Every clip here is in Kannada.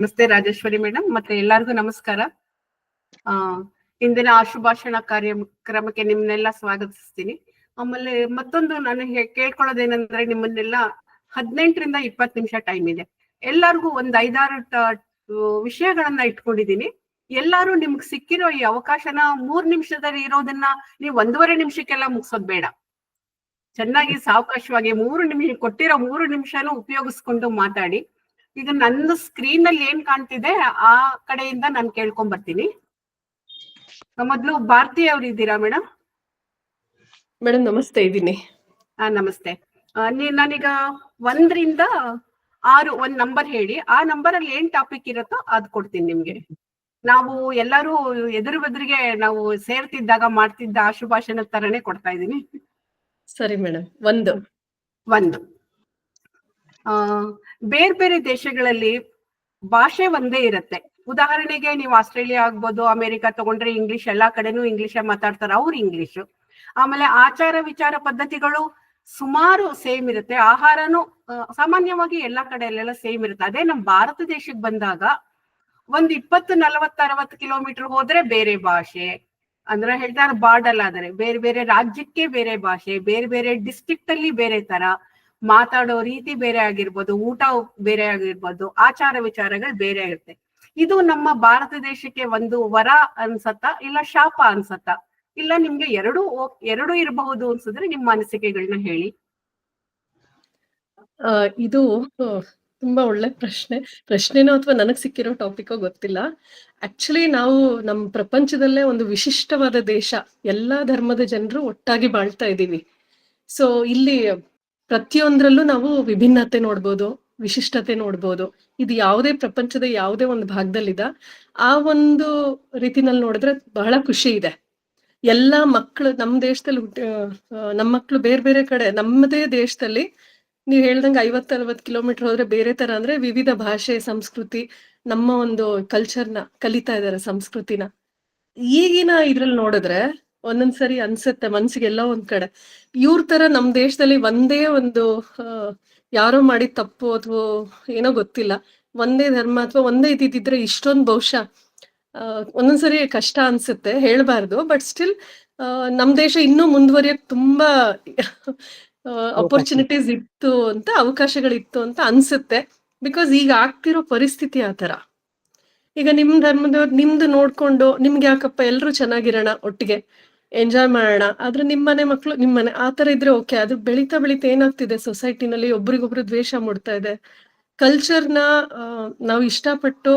ನಮಸ್ತೆ ರಾಜೇಶ್ವರಿ ಮೇಡಮ್, ಮತ್ತೆ ಎಲ್ಲರಿಗೂ ನಮಸ್ಕಾರ. ಇಂದಿನ ಆಶುಭಾಷಣ ಕಾರ್ಯಕ್ರಮಕ್ಕೆ ನಿಮ್ಮನ್ನೆಲ್ಲ ಸ್ವಾಗತಿಸ್ತೀನಿ. ಆಮೇಲೆ ಮತ್ತೊಂದು ನಾನು ಕೇಳ್ಕೊಳ್ಳೋದೇನಂದ್ರೆ, ನಿಮ್ಮನ್ನೆಲ್ಲ 18ರಿಂದ 20 ನಿಮಿಷ ಟೈಮ್ ಇದೆ. ಎಲ್ಲರಿಗೂ ಒಂದ್ 5-6 ವಿಷಯಗಳನ್ನ ಇಟ್ಕೊಂಡಿದೀನಿ. ಎಲ್ಲಾರು ನಿಮ್ಗೆ ಸಿಕ್ಕಿರೋ ಈ ಅವಕಾಶನ 3 ನಿಮಿಷದಲ್ಲಿ ಇರೋದನ್ನ ನೀವು 1.5 ನಿಮಿಷಕ್ಕೆಲ್ಲ ಮುಗಿಸೋದ್ ಬೇಡ. ಚೆನ್ನಾಗಿ ಸಾವಕಾಶವಾಗಿ 3 ನಿಮಿಷ ಕೊಟ್ಟಿರೋ 3 ನಿಮಿಷನೂ ಉಪಯೋಗಿಸ್ಕೊಂಡು ಮಾತಾಡಿ. ಈಗ ನಂದು ಸ್ಕ್ರೀನ್ ಅಲ್ಲಿ ಏನ್ ಕಾಣ್ತಿದೆ ಆ ಕಡೆಯಿಂದ ನಾನು ಕೇಳ್ಕೊಂಡ್ ಬರ್ತೀನಿ. ಮೊದ್ಲು ಭಾರತಿ ಅವ್ರು ಇದ್ದೀರಾ ಮೇಡಮ್? ಮೇಡಮ್ ನಮಸ್ತೆ, ಇದ್ದೀನಿ. ನಮಸ್ತೆ. ನಾನೀಗ 1ರಿಂದ 6 ಒಂದ್ ನಂಬರ್ ಹೇಳಿ, ಆ ನಂಬರ್ ಅಲ್ಲಿ ಏನ್ ಟಾಪಿಕ್ ಇರುತ್ತೋ ಅದ್ ಕೊಡ್ತೀನಿ ನಿಮ್ಗೆ. ನಾವು ಎಲ್ಲರೂ ಎದುರಿಗೆ ನಾವು ಸೇರ್ತಿದ್ದಾಗ ಮಾಡ್ತಿದ್ದ ಆಶುಭಾಷಣ ತರನೇ ಕೊಡ್ತಾ ಇದ್ದೀನಿ. ಸರಿ ಮೇಡಮ್. 1 ಬೇರೆ ಬೇರೆ ದೇಶಗಳಲ್ಲಿ ಭಾಷೆ ಒಂದೇ ಇರುತ್ತೆ. ಉದಾಹರಣೆಗೆ ನೀವು ಆಸ್ಟ್ರೇಲಿಯಾ ಆಗ್ಬೋದು, ಅಮೆರಿಕ ತಗೊಂಡ್ರೆ ಇಂಗ್ಲಿಷ್, ಎಲ್ಲಾ ಕಡೆನೂ ಇಂಗ್ಲಿಷ್ ಮಾತಾಡ್ತಾರೆ, ಅವ್ರು ಇಂಗ್ಲಿಷ್. ಆಮೇಲೆ ಆಚಾರ ವಿಚಾರ ಪದ್ಧತಿಗಳು ಸುಮಾರು ಸೇಮ್ ಇರುತ್ತೆ. ಆಹಾರನು ಸಾಮಾನ್ಯವಾಗಿ ಎಲ್ಲಾ ಕಡೆಯಲ್ಲೆಲ್ಲ ಸೇಮ್ ಇರುತ್ತೆ. ಅದೇ ನಮ್ ಭಾರತ ದೇಶಕ್ಕೆ ಬಂದಾಗ ಒಂದ್ 20, 40, 60 ಕಿಲೋಮೀಟರ್ ಹೋದ್ರೆ ಬೇರೆ ಭಾಷೆ. ಅಂದ್ರೆ ಹೇಳ್ತಾರೆ ಬಾರ್ಡರ್ ಆದರೆ ಬೇರೆ ಬೇರೆ ರಾಜ್ಯಕ್ಕೆ ಬೇರೆ ಭಾಷೆ, ಬೇರೆ ಬೇರೆ ಡಿಸ್ಟ್ರಿಕ್ಟ್ ಅಲ್ಲಿ ಬೇರೆ ತರ ಮಾತಾಡೋ ರೀತಿ ಬೇರೆ ಆಗಿರ್ಬೋದು, ಊಟ ಬೇರೆ ಆಗಿರ್ಬೋದು, ಆಚಾರ ವಿಚಾರಗಳು ಬೇರೆ ಆಗಿರುತ್ತೆ. ಇದು ನಮ್ಮ ಭಾರತ ದೇಶಕ್ಕೆ ಒಂದು ವರ ಅನ್ಸತ್ತಾ ಇಲ್ಲ ಶಾಪ ಅನ್ಸತ್ತಾ? ಇಲ್ಲ ನಿಮ್ಗೆ ಎರಡು ಇರಬಹುದು ಅನ್ಸಿದ್ರೆ ನಿಮ್ಮ ಅನಿಸಿಕೆಗಳನ್ನ ಹೇಳಿ. ಇದು ತುಂಬಾ ಒಳ್ಳೆ ಪ್ರಶ್ನೆನೋ ಅಥವಾ ನನಗ್ ಸಿಕ್ಕಿರೋ ಟಾಪಿಕೋ ಗೊತ್ತಿಲ್ಲ. ಆಕ್ಚುಲಿ ನಾವು ನಮ್ಮ ಪ್ರಪಂಚದಲ್ಲೇ ಒಂದು ವಿಶಿಷ್ಟವಾದ ದೇಶ. ಎಲ್ಲಾ ಧರ್ಮದ ಜನರು ಒಟ್ಟಾಗಿ ಬಾಳ್ತಾ ಇದ್ದೀವಿ. ಸೊ ಇಲ್ಲಿ ಪ್ರತಿಯೊಂದ್ರಲ್ಲೂ ನಾವು ವಿಭಿನ್ನತೆ ನೋಡ್ಬೋದು, ವಿಶಿಷ್ಟತೆ ನೋಡ್ಬೋದು. ಇದು ಯಾವುದೇ ಪ್ರಪಂಚದ ಯಾವುದೇ ಒಂದು ಭಾಗದಲ್ಲಿದ ಆ ಒಂದು ರೀತಿನಲ್ಲಿ ನೋಡಿದ್ರೆ ಬಹಳ ಖುಷಿ ಇದೆ. ಎಲ್ಲಾ ಮಕ್ಕಳು ನಮ್ಮ ದೇಶದಲ್ಲಿ ನಮ್ಮ ಮಕ್ಕಳು ಬೇರೆ ಬೇರೆ ಕಡೆ, ನಮ್ಮದೇ ದೇಶದಲ್ಲಿ ನೀವ್ ಹೇಳ್ದಂಗೆ 50-60 ಕಿಲೋಮೀಟರ್ ಹೋದ್ರೆ ಬೇರೆ ತರ, ಅಂದ್ರೆ ವಿವಿಧ ಭಾಷೆ, ಸಂಸ್ಕೃತಿ, ನಮ್ಮ ಒಂದು ಕಲ್ಚರ್ನ ಕಲಿತಾ ಇದಾರೆ, ಸಂಸ್ಕೃತಿನ. ಈಗಿನ ಇದ್ರಲ್ಲಿ ನೋಡಿದ್ರೆ ಒಂದೊಂದ್ಸರಿ ಅನ್ಸುತ್ತೆ ಮನ್ಸಿಗೆ ಎಲ್ಲೋ ಒಂದ್ ಕಡೆ, ಇವ್ರ ತರ ನಮ್ ದೇಶದಲ್ಲಿ ಒಂದೇ ಒಂದು ಯಾರೋ ಮಾಡಿದ ತಪ್ಪು ಅಥವಾ ಏನೋ ಗೊತ್ತಿಲ್ಲ, ಒಂದೇ ಧರ್ಮ ಅಥವಾ ಒಂದೇ ಇದ್ದಿದ್ರೆ ಇಷ್ಟೊಂದು ಬಹುಶಃ ಒಂದೊಂದ್ಸರಿ ಕಷ್ಟ ಅನ್ಸುತ್ತೆ, ಹೇಳ್ಬಾರ್ದು. ಬಟ್ ಸ್ಟಿಲ್ ನಮ್ ದೇಶ ಇನ್ನೂ ಮುಂದುವರಿಯಕ್ ತುಂಬಾ ಅಪರ್ಚುನಿಟೀಸ್ ಇತ್ತು ಅಂತ, ಅವಕಾಶಗಳಿತ್ತು ಅಂತ ಅನ್ಸುತ್ತೆ. ಬಿಕಾಸ್ ಈಗ ಆಗ್ತಿರೋ ಪರಿಸ್ಥಿತಿ ಆ ತರ. ಈಗ ನಿಮ್ ಧರ್ಮದವ್ರು ನಿಮ್ದು ನೋಡ್ಕೊಂಡು ನಿಮ್ಗೆ ಯಾಕಪ್ಪ, ಎಲ್ರು ಚೆನ್ನಾಗಿರೋಣ, ಒಟ್ಟಿಗೆ ಎಂಜಾಯ್ ಮಾಡೋಣ, ಆದ್ರೆ ನಿಮ್ಮನೆ ಮಕ್ಳು ನಿಮ್ಮನೆ ಆ ತರ ಇದ್ರೆ ಓಕೆ. ಅದು ಬೆಳೀತಾ ಬೆಳೀತಾ ಏನಾಗ್ತಿದೆ, ಸೊಸೈಟಿನಲ್ಲಿ ಒಬ್ರಿಗೊಬ್ರು ದ್ವೇಷ ಮೂಡ್ತಾ ಇದೆ. ಕಲ್ಚರ್ನ ನಾವು ಇಷ್ಟಪಟ್ಟು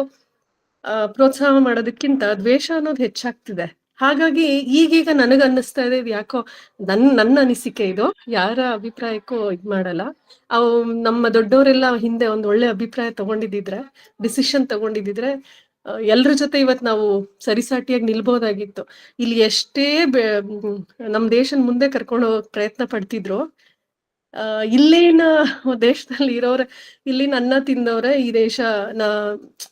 ಪ್ರೋತ್ಸಾಹ ಮಾಡೋದಕ್ಕಿಂತ ದ್ವೇಷ ಅನ್ನೋದು ಹೆಚ್ಚಾಗ್ತಿದೆ. ಹಾಗಾಗಿ ಈಗೀಗ ನನಗ ಅನ್ನಿಸ್ತಾ ಇದೆ, ಯಾಕೋ ನನ್ನ ಅನಿಸಿಕೆ ಇದು, ಯಾರ ಅಭಿಪ್ರಾಯಕ್ಕೂ ಇದ್ ಮಾಡಲ್ಲ. ಅವು ನಮ್ಮ ದೊಡ್ಡವರೆಲ್ಲ ಹಿಂದೆ ಒಂದ್ ಒಳ್ಳೆ ಅಭಿಪ್ರಾಯ ತಗೊಂಡಿದ್ರೆ, ಡಿಸಿಷನ್ ತಗೊಂಡಿದ್ರೆ ಎಲ್ರ ಜೊತೆ ಇವತ್ ನಾವು ಸರಿಸಾಟಿಯಾಗಿ ನಿಲ್ಬೋದಾಗಿತ್ತು. ಇಲ್ಲಿ ಎಷ್ಟೇ ನಮ್ ದೇಶನ್ ಮುಂದೆ ಕರ್ಕೊಂಡು ಹೋಗಕ್ ಪ್ರಯತ್ನ ಪಡ್ತಿದ್ರು, ಇಲ್ಲಿನ ದೇಶದಲ್ಲಿ ಇರೋರೆ, ಇಲ್ಲಿನ ಅನ್ನ ತಿಂದವ್ರೆ ಈ ದೇಶನ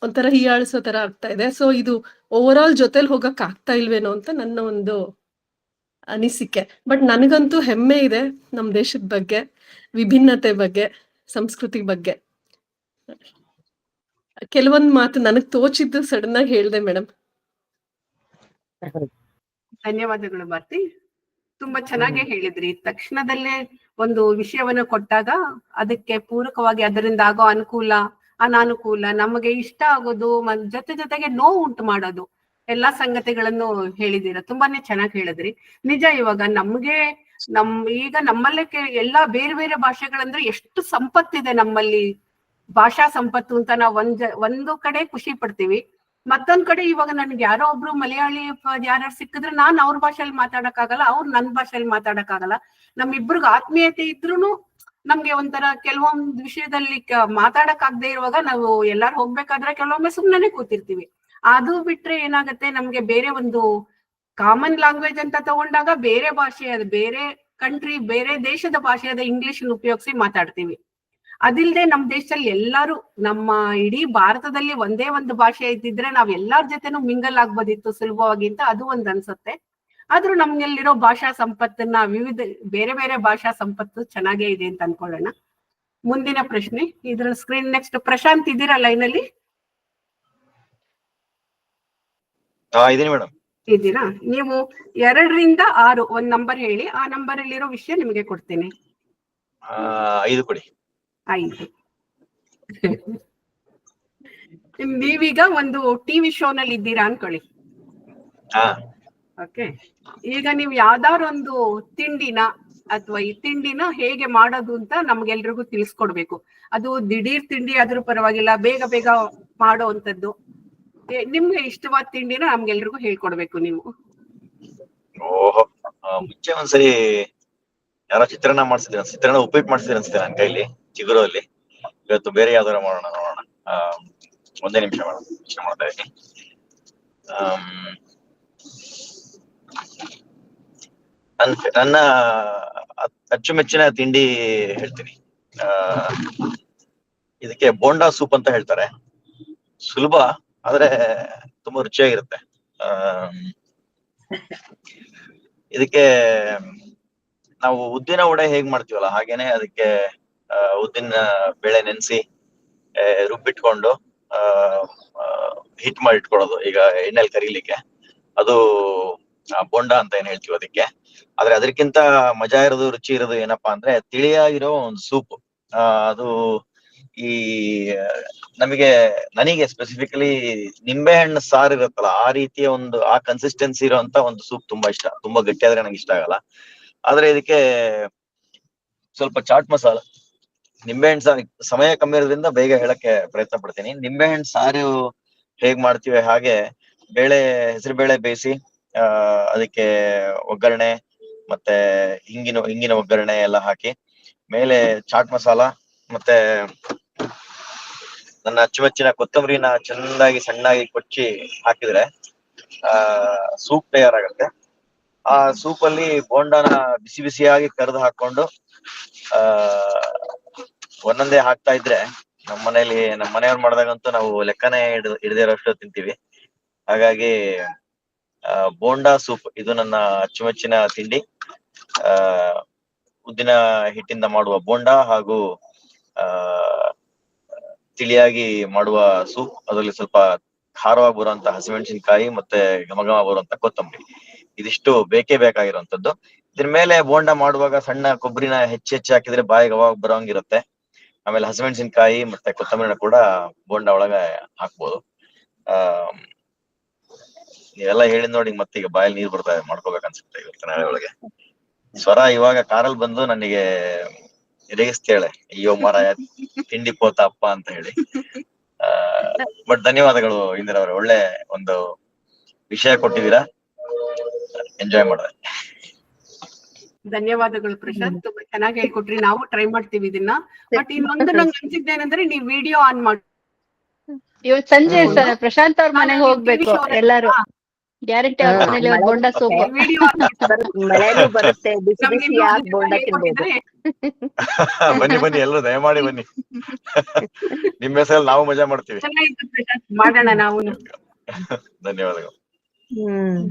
ಒಂಥರ ಹೀಯಾಳಿಸೋ ತರ ಆಗ್ತಾ ಇದೆ. ಸೊ ಇದು ಓವರ್ ಆಲ್ ಜೊತೆಲಿ ಹೋಗಕ್ ಆಗ್ತಾ ಇಲ್ವೇನೋ ಅಂತ ನನ್ನ ಒಂದು ಅನಿಸಿಕೆ. ಬಟ್ ನನಗಂತೂ ಹೆಮ್ಮೆ ಇದೆ ನಮ್ ದೇಶದ ಬಗ್ಗೆ, ವಿಭಿನ್ನತೆ ಬಗ್ಗೆ, ಸಂಸ್ಕೃತಿ ಬಗ್ಗೆ. ಕೆಲವೊಂದ್ ಮಾತು ನನಗ್ ತೋಚಿದ್ದು ಸಡನ್ ಆಗಿ ಹೇಳ್ದೆ ಮೇಡಮ್. ಧನ್ಯವಾದಗಳು ಭಾರತಿ, ತುಂಬಾ ಚೆನ್ನಾಗಿ ಹೇಳಿದ್ರಿ. ತಕ್ಷಣದಲ್ಲೇ ಒಂದು ವಿಷಯವನ್ನ ಕೊಟ್ಟಾಗ ಅದಕ್ಕೆ ಪೂರಕವಾಗಿ ಅದರಿಂದ ಆಗೋ ಅನುಕೂಲ, ಅನಾನುಕೂಲ, ನಮಗೆ ಇಷ್ಟ ಆಗೋದು, ಜೊತೆಗೆ ನೋವು ಉಂಟು ಮಾಡೋದು, ಎಲ್ಲಾ ಸಂಗತಿಗಳನ್ನು ಹೇಳಿದೀರ. ತುಂಬಾನೇ ಚೆನ್ನಾಗಿ ಹೇಳಿದ್ರಿ. ನಿಜ, ಇವಾಗ ನಮ್ಗೆ ಈಗ ನಮ್ಮಲ್ಲೇ ಎಲ್ಲಾ ಬೇರೆ ಬೇರೆ ಭಾಷೆಗಳಂದ್ರೆ ಎಷ್ಟು ಸಂಪತ್ತಿದೆ ನಮ್ಮಲ್ಲಿ, ಭಾಷಾ ಸಂಪತ್ತು ಅಂತ ನಾವು ಒಂದು ಕಡೆ ಖುಷಿ ಪಡ್ತೀವಿ. ಮತ್ತೊಂದ್ ಕಡೆ ಇವಾಗ ನನ್ಗೆ ಯಾರೋ ಒಬ್ರು ಮಲಯಾಳಿ ಯಾರು ಸಿಕ್ಕಿದ್ರೆ ನಾನ್ ಅವ್ರ ಭಾಷೆಯಲ್ಲಿ ಮಾತಾಡಕ್ಕಾಗಲ್ಲ, ಅವ್ರು ನನ್ ಭಾಷೆಯಲ್ಲಿ ಮಾತಾಡಕ್ಕಾಗಲ್ಲ. ನಮ್ಮಿಬ್ರಿಗೆ ಆತ್ಮೀಯತೆ ಇದ್ರೂನು ನಮ್ಗೆ ಒಂಥರ ಕೆಲವೊಂದ್ ವಿಷಯದಲ್ಲಿ ಮಾತಾಡಕ್ ಆಗದೆ ಇರುವಾಗ ನಾವು ಎಲ್ಲಾರು ಹೋಗ್ಬೇಕಾದ್ರೆ ಕೆಲವೊಮ್ಮೆ ಸುಮ್ಮನೆ ಕೂತಿರ್ತೀವಿ. ಅದು ಬಿಟ್ರೆ ಏನಾಗತ್ತೆ, ನಮ್ಗೆ ಬೇರೆ ಒಂದು ಕಾಮನ್ ಲ್ಯಾಂಗ್ವೇಜ್ ಅಂತ ತಗೊಂಡಾಗ ಬೇರೆ ಭಾಷೆ, ಅದು ಬೇರೆ ಕಂಟ್ರಿ, ಬೇರೆ ದೇಶದ ಭಾಷೆಯಾದ ಇಂಗ್ಲಿಷ್ ಉಪಯೋಗಿಸಿ ಮಾತಾಡ್ತೀವಿ. ಅದಿಲ್ದೆ ನಮ್ ದೇಶದಲ್ಲಿ ಎಲ್ಲಾರು, ನಮ್ಮ ಇಡೀ ಭಾರತದಲ್ಲಿ ಒಂದೇ ಒಂದು ಭಾಷೆ ಇದ್ದಿದ್ರೆ ನಾವ್ ಎಲ್ಲಾರ ಜೊತೆನೂ ಮಿಂಗಲ್ ಆಗ್ಬೋದಿತ್ತು ಸುಲಭವಾಗಿ ಅಂತ ಅದು ಒಂದ್ ಅನ್ಸುತ್ತೆ. ಆದ್ರೂ ನಮ್ಗೆಲ್ಲಿರೋ ಭಾಷಾ ಸಂಪತ್ತನ್ನ ಬೇರೆ ಬೇರೆ ಭಾಷಾ ಸಂಪತ್ತು ಚೆನ್ನಾಗೇ ಇದೆ ಅಂತ ಅನ್ಕೊಳ್ಳೋಣ. ಮುಂದಿನ ಪ್ರಶ್ನೆ, ಇದ್ರ ಸ್ಕ್ರೀನ್ ನೆಕ್ಸ್ಟ್. ಪ್ರಶಾಂತ್ ಇದ್ದೀರಾ ಲೈನ್ ಅಲ್ಲಿ? ಇದೀನಿ ಮೇಡಮ್. ಇದ್ದೀರಾ? ನೀವು 2 ರಿಂದ 6 ಒಂದ್ ನಂಬರ್ ಹೇಳಿ, ಆ ನಂಬರ್ ಅಲ್ಲಿರೋ ವಿಷಯ ನಿಮಗೆ ಕೊಡ್ತೀನಿ. 5 ಕೊಡಿ. 5. ನೀವೀಗ ಒಂದು ಟಿವಿ ಶೋ ನಲ್ಲಿ ಇದ್ದೀರಾ ಅನ್ಕೊಳ್ಳಿ. ಹಾ ಓಕೆ, ಈಗ ನೀವು ಯಾವ್ದಾದ್ರು ಒಂದು ತಿಂಡಿನ ಅಥವಾ ಈ ತಿಂಡಿನ ಹೇಗೆ ಮಾಡೋದು ಅಂತ ನಮ್ಗೆಲ್ರಿಗೂ ತಿಳಿಸ್ಕೊಡ್ಬೇಕು. ಅದು ದಿಢೀರ್ ತಿಂಡಿ ಆದ್ರೂ ಪರವಾಗಿಲ್ಲ, ಬೇಗ ಬೇಗ ಮಾಡೋವಂಥದ್ದು. ನಿಮ್ಗೆ ಇಷ್ಟವಾದ ತಿಂಡಿನ ನಮ್ಗೆಲ್ರಿಗೂ ಹೇಳ್ಕೊಡ್ಬೇಕು ನೀವು. ಓಹೋ, ಮುಂಚೆ ಒಂದ್ಸರಿ ಯಾರೋ ಚಿತ್ರಾನ್ನ ಮಾಡ್ಸಿದ್ರು, ಚಿತ್ರಾನ್ನ ಉಪ್ಪಿಟ್ಟು ಮಾಡ್ಸಿದ್ರು ಅನ್ಸುತ್ತೆ ನನ್ನ ಕೈಲಿ ಚಿಗುರಲ್ಲಿ. ಇವತ್ತು ಬೇರೆ ಯಾವ್ದಾರ ಮಾಡೋಣ, ನೋಡೋಣ. ಒಂದೇ ನಿಮಿಷ ಮೇಡಮ್, ಯೋಚನೆ ಮಾಡ್ತಾ ಇದ್ದೀನಿ. ನನ್ನ ಅಚ್ಚುಮೆಚ್ಚಿನ ತಿಂಡಿ ಹೇಳ್ತೀನಿ. ಇದಕ್ಕೆ ಬೋಂಡಾ ಸೂಪ್ ಅಂತ ಹೇಳ್ತಾರೆ. ಸುಲಭ ಆದ್ರೆ ತುಂಬಾ ರುಚಿಯಾಗಿರುತ್ತೆ. ಇದಕ್ಕೆ ನಾವು ಉದ್ದಿನ ವಡೆ ಹೇಗ್ ಮಾಡ್ತೀವಲ್ಲ ಹಾಗೇನೆ ಅದಕ್ಕೆ ಉದ್ದಿನ ಬೇಳೆ ನೆನ್ಸಿ ರುಬ್ಬಿಟ್ಕೊಂಡು ಹಿಟ್ ಮಾಡಿ ಇಟ್ಕೊಳ್ಳೋದು. ಈಗ ಎಣ್ಣೆಲಿ ಕರಿಲಿಕ್ಕೆ ಅದು ಬೋಂಡಾ ಅಂತ ಏನ್ ಹೇಳ್ತೀವಿ ಅದಕ್ಕೆ. ಆದ್ರೆ ಅದಕ್ಕಿಂತ ಮಜಾ ಇರೋದು, ರುಚಿ ಇರೋದು ಏನಪ್ಪಾ ಅಂದ್ರೆ ತಿಳಿಯಾಗಿರೋ ಒಂದು ಸೂಪ್. ಅದು ಈ ನನಗೆ ಸ್ಪೆಸಿಫಿಕಲಿ ನಿಂಬೆಹಣ್ಣು ಸಾರು ಇರುತ್ತಲ್ಲ ಆ ರೀತಿಯ ಆ ಕನ್ಸಿಸ್ಟೆನ್ಸಿ ಇರೋಂತ ಒಂದು ಸೂಪ್ ತುಂಬಾ ಇಷ್ಟ. ತುಂಬಾ ಗಟ್ಟಿಯಾದ್ರೆ ನಂಗೆ ಇಷ್ಟ ಆಗಲ್ಲ. ಆದ್ರೆ ಇದಕ್ಕೆ ಸ್ವಲ್ಪ ಚಾಟ್ ಮಸಾಲ, ನಿಂಬೆಹಣ್ಣು ಸಾರು, ಸಮಯ ಕಮ್ಮಿ ಇರೋದ್ರಿಂದ ಬೇಗ ಹೇಳಕ್ಕೆ ಪ್ರಯತ್ನ ಪಡ್ತೀನಿ. ನಿಂಬೆಹಣ್ಣು ಸಾರು ಹೇಗ್ ಮಾಡ್ತೀವಿ ಹಾಗೆ ಹೆಸರು ಬೇಳೆ ಬೇಯಿಸಿ ಅದಕ್ಕೆ ಒಗ್ಗರಣೆ ಮತ್ತೆ ಹಿಂಗಿನ ಒಗ್ಗರಣೆ ಎಲ್ಲ ಹಾಕಿ ಮೇಲೆ ಚಾಟ್ ಮಸಾಲ ಮತ್ತೆ ನನ್ನ ಅಚ್ಚುಮೆಚ್ಚಿನ ಕೊತ್ತಂಬರಿನ ಚೆನ್ನಾಗಿ ಸಣ್ಣಾಗಿ ಕೊಚ್ಚಿ ಹಾಕಿದ್ರೆ ಸೂಪ್ ತಯಾರಾಗತ್ತೆ. ಆ ಸೂಪ್ ಅಲ್ಲಿ ಬೋಂಡಾನ ಬಿಸಿ ಬಿಸಿಯಾಗಿ ಕರೆದು ಹಾಕೊಂಡು ಒಂದೊಂದೇ ಹಾಕ್ತಾ ಇದ್ರೆ ನಮ್ಮ ಮನೆಯವ್ರು ಮಾಡಿದಾಗಂತೂ ನಾವು ಲೆಕ್ಕನೇ ಹಿಡ್ದೇ ಇರೋಷ್ಟು ತಿಂತೀವಿ. ಹಾಗಾಗಿ ಬೋಂಡಾ ಸೂಪ್ ಇದು ನನ್ನ ಅಚ್ಚುಮೆಚ್ಚಿನ ತಿಂಡಿ. ಉದ್ದಿನ ಹಿಟ್ಟಿಂದ ಮಾಡುವ ಬೋಂಡಾ ಹಾಗೂ ತಿಳಿಯಾಗಿ ಮಾಡುವ ಸೂಪ್, ಅದರಲ್ಲಿ ಸ್ವಲ್ಪ ಖಾರವಾಗಿ ಬರುವಂತ ಹಸಿಮೆಣಸಿನಕಾಯಿ ಮತ್ತೆ ಘಮಘಮ ಬರುವಂತ ಕೊತ್ತಂಬರಿ, ಇದಿಷ್ಟು ಬೇಕೇ ಬೇಕಾಗಿರುವಂತದ್ದು. ಇದ್ರ ಮೇಲೆ ಬೋಂಡಾ ಮಾಡುವಾಗ ಸಣ್ಣ ಕೊಬ್ಬರಿನ ಹೆಚ್ಚು ಹಾಕಿದ್ರೆ ಬಾಯಿಗೆ ಅವಾಗ ಬರೋಂಗಿರುತ್ತೆ. ಆಮೇಲೆ ಹಸಿಮೆಣಸಿನಕಾಯಿ ಮತ್ತೆ ಕೊತ್ತಂಬರಿನ ಕೂಡ ಬೋಂಡಾ ಒಳಗೆ ಹಾಕ್ಬೋದು. ನೀವೆಲ್ಲ ಹೇಳಿದ್ ನೋಡಿ ಮತ್ತೀಗ ಬಾಯಲ್ಲಿ ನೀರ್ ಬರ್ತಾ ಇದೆ, ಮಾಡ್ಕೋಬೇಕನ್ಸುತ್ತೆ ಇವತ್ತು ನಾಳೆ ಒಳಗೆ. ಸ್ವರ ಇವಾಗ ಕಾರಲ್ಲಿ ಬಂದು ನನಗೆ ರೇಗಿಸ್ತೇಳೆ, ಅಯ್ಯೋ ಮಾರಾಯ ತಿಂಡಿ ಪೋತ ಅಪ್ಪ ಅಂತ ಹೇಳಿ. ಬಟ್ ಧನ್ಯವಾದಗಳು ಇಂದಿರಾ ಅವ್ರೆ, ಒಳ್ಳೆ ಒಂದು ವಿಷಯ ಕೊಟ್ಟಿದ್ದೀರಾ, ಎಂಜಾಯ್ ಮಾಡಿದೆ. ಧನ್ಯವಾದಗಳು ಪ್ರಶಾಂತ್, ತುಂಬಾ ಚೆನ್ನಾಗಿ ಹೇಳ್ಕೊಟ್ರಿ. ನಾವು ಟ್ರೈ ಮಾಡ್ತೀವಿ ಇದನ್ನ. ಬಟ್ ಇನ್ನೊಂದು ನಂಗೆ ಅನ್ಸಿದ್ದೇನಂದ್ರೆ ನೀವು ವಿಡಿಯೋ ಆನ್ ಮಾಡಿ ಇವತ್ ಸಂಜೆ ಪ್ರಶಾಂತ್ ಅವ್ರ ಮನೆಗೆ ಹೋಗ್ಬೇಕು ಎಲ್ಲಾರು. ಗ್ಯಾರಂಟಿ ಅವ್ರ ಮನೇಲಿ ಬೋಂಡಾ ಸೂಪ್ ವಿಡಿಯೋ ಮಳೆನೂ ಬರುತ್ತೆ, ಬಿಸಿ ಬಿಸಿಯಾಗಿ ಬೋಂಡಾ ತಿನ್ಬೋದು. ಬನ್ನಿ ಎಲ್ಲರೂ ದಯಮಾಡಿ ಬನ್ನಿ. ನಿಮ್ಮ ಹೆಸರಲ್ಲಿ ನಾವು ಮಜಾ ಮಾಡ್ತೀವಿ. ಚೆನ್ನಾಗಿತ್ತು ಪ್ರಶಾಂತ್, ಮಾಡೋಣ ನಾವು. ಧನ್ಯವಾದಗಳು.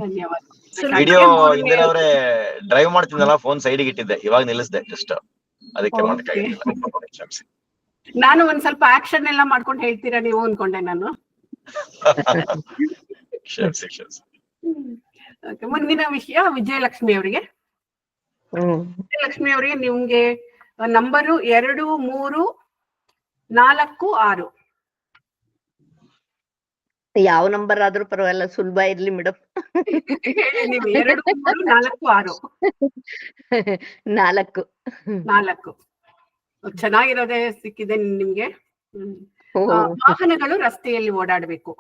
ಧನ್ಯವಾದ. ವಿಡಿಯೋ ಇಂದಿರಾ ಅವರೇ ಡ್ರೈವ್ ಮಾಡ್ತಿದ್ದಲ್ಲ, ಫೋನ್ ಸೈಡಿಗೆ ಇಟ್ಟಿದ್ದೆ, ಇವಾಗ ನಿಲ್ಲಿಸ್ದೆ ಜಸ್ಟ್, ಅದಕ್ಕೆ ಮಾಡಕ್ಕಾಗಿಲ್ಲ. ನಾನು ಒಂದ್ ಸ್ವಲ್ಪ ಆಕ್ಷನ್ ಎಲ್ಲ ಮಾಡ್ಕೊಂಡು ಹೇಳ್ತೀರಾ ನೀವು ಅನ್ಕೊಂಡೆ ನಾನು. ಮುಂದಿನ ವಿಷಯ ವಿಜಯಲಕ್ಷ್ಮಿ ಅವರಿಗೆ. ವಿಜಯಲಕ್ಷ್ಮಿ ಅವರಿಗೆ ನಿಮ್ಗೆ ನಂಬರು 2, 3, 4, 6. ಯಾವ ನಂಬರ್ ಆದ್ರೂ ಪರವಾಗಿಲ್ಲ, ಸುಲಭ ಇರ್ಲಿ ಮೇಡಮ್. ನೀವು 2, 3, 4, 6. 4 ಚೆನ್ನಾಗಿರೋದೇ ಸಿಕ್ಕಿದೆ ನಿಮ್ಗೆ. ವಾಹನಗಳು ರಸ್ತೆಯಲ್ಲಿ ಓಡಾಡ್ಬೇಕು,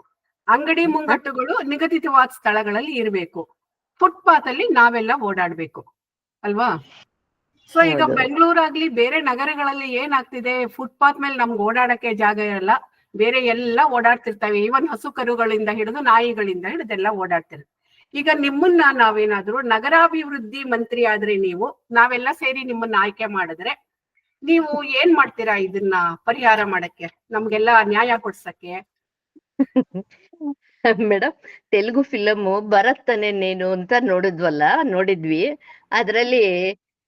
ಅಂಗಡಿ ಮುಂಗಟ್ಟುಗಳು ನಿಗದಿತವಾದ ಸ್ಥಳಗಳಲ್ಲಿ ಇರಬೇಕು, ಫುಟ್ಪಾತ್ ಅಲ್ಲಿ ನಾವೆಲ್ಲ ಓಡಾಡ್ಬೇಕು ಅಲ್ವಾ? ಸೊ ಈಗ ಬೆಂಗಳೂರಾಗ್ಲಿ ಬೇರೆ ನಗರಗಳಲ್ಲಿ ಏನಾಗ್ತಿದೆ, ಫುಟ್ಪಾತ್ ಮೇಲೆ ನಮ್ಗೆ ಓಡಾಡಕ್ಕೆ ಜಾಗ ಇರಲ್ಲ, ಬೇರೆ ಎಲ್ಲ ಓಡಾಡ್ತಿರ್ತವೆ. ಈವನ್ ಹಸು ಕರುಗಳಿಂದ ಹಿಡಿದು ನಾಯಿಗಳಿಂದ ಹಿಡಿದೆಲ್ಲ ಓಡಾಡ್ತಿರ್ತವೆ. ಈಗ ನಿಮ್ಮನ್ನ ನಾವೇನಾದ್ರೂ ನಗರಾಭಿವೃದ್ಧಿ ಮಂತ್ರಿ ಆದ್ರೆ ನಾವೆಲ್ಲ ಸೇರಿ ನಿಮ್ಮನ್ನ ಆಯ್ಕೆ ಮಾಡಿದ್ರೆ ನೀವು ಏನ್ ಮಾಡ್ತೀರಾ ಇದನ್ನ ಪರಿಹಾರ ಮಾಡಕ್ಕೆ, ನಮ್ಗೆಲ್ಲ ನ್ಯಾಯ ಕೊಡ್ಸಕ್ಕೆ? ಮೇಡಮ್, ತೆಲುಗು ಫಿಲಮ್ ಭರತನೇ ನೇನು ಅಂತ ನೋಡಿದ್ವಿ. ಅದ್ರಲ್ಲಿ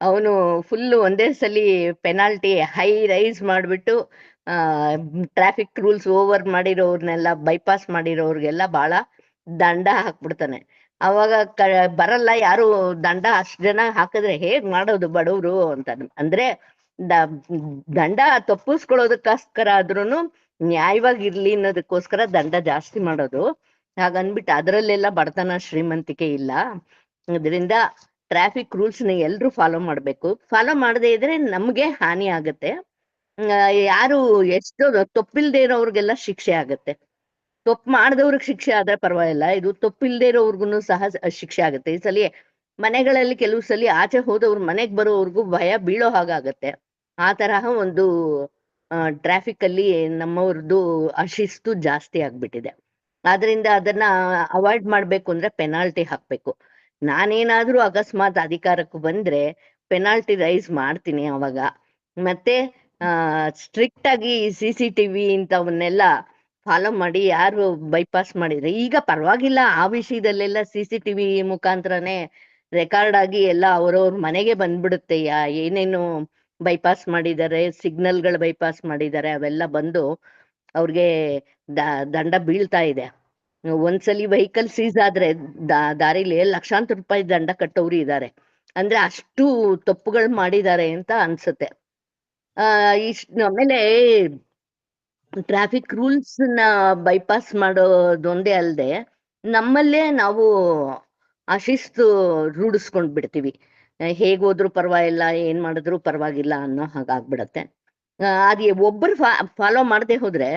ಅವನು ಫುಲ್ ಒಂದೇ ಸಲಿ ಪೆನಾಲ್ಟಿ ಹೈ ರೈಸ್ ಮಾಡ್ಬಿಟ್ಟು ಟ್ರಾಫಿಕ್ ರೂಲ್ಸ್ ಓವರ್ ಮಾಡಿರೋರ್ನೆಲ್ಲ, ಬೈಪಾಸ್ ಮಾಡಿರೋರ್ಗೆಲ್ಲ ಬಹಳ ದಂಡ ಹಾಕ್ಬಿಡ್ತಾನೆ. ಅವಾಗ ಬರಲ್ಲ ಯಾರು ದಂಡ, ಅಷ್ಟ್ ಜನ ಹಾಕಿದ್ರೆ ಹೇಗ್ ಮಾಡೋದು ಬಡವ್ರು ಅಂತ. ಅಂದ್ರೆ ದಂಡ ತಪ್ಪಿಸ್ಕೊಳ್ಳೋದಕ್ಕೋಸ್ಕರ ಆದ್ರೂನು ನ್ಯಾಯವಾಗಿರ್ಲಿ ಅನ್ನೋದಕ್ಕೋಸ್ಕರ ದಂಡ ಜಾಸ್ತಿ ಮಾಡೋದು. ಹಾಗನ್ಬಿಟ್ಟು ಅದ್ರಲ್ಲೆಲ್ಲ ಬಡತನ ಶ್ರೀಮಂತಿಕೆ ಇಲ್ಲ. ಅದರಿಂದ ಟ್ರಾಫಿಕ್ ರೂಲ್ಸ್ ನ ಎಲ್ರು ಫಾಲೋ ಮಾಡ್ಬೇಕು. ಫಾಲೋ ಮಾಡದೇ ಇದ್ರೆ ನಮ್ಗೆ ಹಾನಿ ಆಗತ್ತೆ. ಯಾರು ಎಷ್ಟೋ ತಪ್ಪಿಲ್ದೇ ಇರೋರ್ಗೆಲ್ಲ ಶಿಕ್ಷೆ ಆಗತ್ತೆ. ತಪ್ಪು ಮಾಡ್ದವ್ರಿಗೆ ಶಿಕ್ಷೆ ಆದ್ರೆ ಪರವಾಗಿಲ್ಲ, ಇದು ತಪ್ಪಿಲ್ದೇ ಇರೋರ್ಗುನು ಸಹ ಶಿಕ್ಷೆ ಆಗುತ್ತೆ. ಈ ಸಲ ಮನೆಗಳಲ್ಲಿ ಕೆಲವು ಸಲ ಆಚೆ ಹೋದವ್ರು ಮನೆಗ್ ಬರೋವರ್ಗು ಭಯ ಬೀಳೋ ಹಾಗಾಗತ್ತೆ. ಆ ತರಹ ಒಂದು ಟ್ರಾಫಿಕ್ ಅಲ್ಲಿ ನಮ್ಮವ್ರದ್ದು ಅಶಿಸ್ತು ಜಾಸ್ತಿ ಆಗ್ಬಿಟ್ಟಿದೆ. ಆದ್ರಿಂದ ಅದನ್ನ ಅವಾಯ್ಡ್ ಮಾಡ್ಬೇಕು ಅಂದ್ರೆ ಪೆನಾಲ್ಟಿ ಹಾಕ್ಬೇಕು. ನಾನೇನಾದ್ರೂ ಅಕಸ್ಮಾತ್ ಅಧಿಕಾರಕ್ಕೆ ಬಂದ್ರೆ ಪೆನಾಲ್ಟಿ ರೈಸ್ ಮಾಡ್ತೀನಿ ಅವಾಗ. ಮತ್ತೆ ಸ್ಟ್ರಿಕ್ಟ್ ಆಗಿ CCTV ಇಂಥವನ್ನೆಲ್ಲ ಫಾಲೋ ಮಾಡಿ ಯಾರು ಬೈಪಾಸ್ ಮಾಡಿದ್ರೆ, ಈಗ ಪರವಾಗಿಲ್ಲ ಆ ವಿಷಯದಲ್ಲೆಲ್ಲ CCTV ಮುಖಾಂತರನೇ ರೆಕಾರ್ಡ್ ಆಗಿ ಎಲ್ಲ ಅವ್ರವ್ರ ಮನೆಗೆ ಬಂದ್ಬಿಡುತ್ತೆ. ಏನೇನು ಬೈಪಾಸ್ ಮಾಡಿದ್ದಾರೆ, ಸಿಗ್ನಲ್ಗಳು ಬೈಪಾಸ್ ಮಾಡಿದ್ದಾರೆ, ಅವೆಲ್ಲ ಬಂದು ಅವ್ರಿಗೆ ದಂಡ ಬೀಳ್ತಾ ಇದೆ. ಒಂದ್ಸಲಿ ವೆಹಿಕಲ್ ಸೀಸ್ ಆದ್ರೆ ದಾರಿಲಿ ಲಕ್ಷಾಂತರ ರೂಪಾಯಿ ದಂಡ ಕಟ್ಟೋರು ಇದ್ದಾರೆ. ಅಂದ್ರೆ ಅಷ್ಟು ತಪ್ಪುಗಳು ಮಾಡಿದ್ದಾರೆ ಅಂತ ಅನ್ಸುತ್ತೆ. ಆಮೇಲೆ ಟ್ರಾಫಿಕ್ ರೂಲ್ಸ್ ನ ಬೈಪಾಸ್ ಮಾಡೋದೊಂದೇ ಅಲ್ಲದೆ ನಮ್ಮಲ್ಲೇ ನಾವು ಅಶಿಸ್ತು ರೂಢಿಸ್ಕೊಂಡ್ ಬಿಡ್ತೀವಿ. ಹೇಗೋದ್ರು ಪರವಾಗಿಲ್ಲ, ಏನ್ ಮಾಡಿದ್ರು ಪರವಾಗಿಲ್ಲ ಅನ್ನೋ ಹಾಗಾಗ್ಬಿಡತ್ತೆ. ಅದೇ ಒಬ್ಬರು ಫಾಲೋ ಮಾಡದೆ ಹೋದ್ರೆ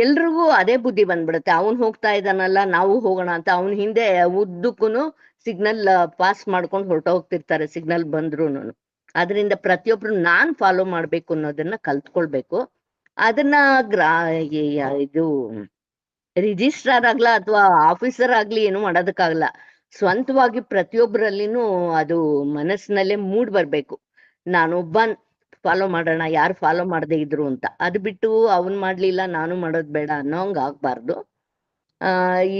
ಎಲ್ರಿಗೂ ಅದೇ ಬುದ್ಧಿ ಬಂದ್ಬಿಡುತ್ತೆ. ಅವ್ನ್ ಹೋಗ್ತಾ ಇದ್ದಾನಲ್ಲ ನಾವು ಹೋಗೋಣ ಅಂತ ಅವ್ನ ಹಿಂದೆ ಉದ್ದಕ್ಕೂನು ಸಿಗ್ನಲ್ ಪಾಸ್ ಮಾಡ್ಕೊಂಡು ಹೊರಟೋಗ್ತಿರ್ತಾರೆ ಸಿಗ್ನಲ್ ಬಂದ್ರೂನು. ಅದರಿಂದ ಪ್ರತಿಯೊಬ್ರು ನಾನ್ ಫಾಲೋ ಮಾಡ್ಬೇಕು ಅನ್ನೋದನ್ನ ಕಲ್ತ್ಕೊಳ್ಬೇಕು. ಅದನ್ನ ಇದು ರಿಜಿಸ್ಟ್ರಾರ್ ಆಗ್ಲಾ ಅಥವಾ ಆಫೀಸರ್ ಆಗ್ಲಿ ಏನು ಮಾಡೋದಕ್ಕಾಗಲ್ಲ. ಸ್ವಂತವಾಗಿ ಪ್ರತಿಯೊಬ್ಬರಲ್ಲಿನೂ ಅದು ಮನಸ್ಸಿನಲ್ಲೇ ಮೂಡ್ ಬರ್ಬೇಕು. ನಾನೊಬ್ಬ ಫಾಲೋ ಮಾಡೋಣ, ಯಾರು ಫಾಲೋ ಮಾಡದೇ ಇದ್ರು ಅಂತ. ಅದು ಬಿಟ್ಟು ಅವನ್ ಮಾಡ್ಲಿಲ್ಲ ನಾನು ಮಾಡೋದ್ ಬೇಡ ಅನ್ನೋಂಗ್ ಆಗ್ಬಾರ್ದು.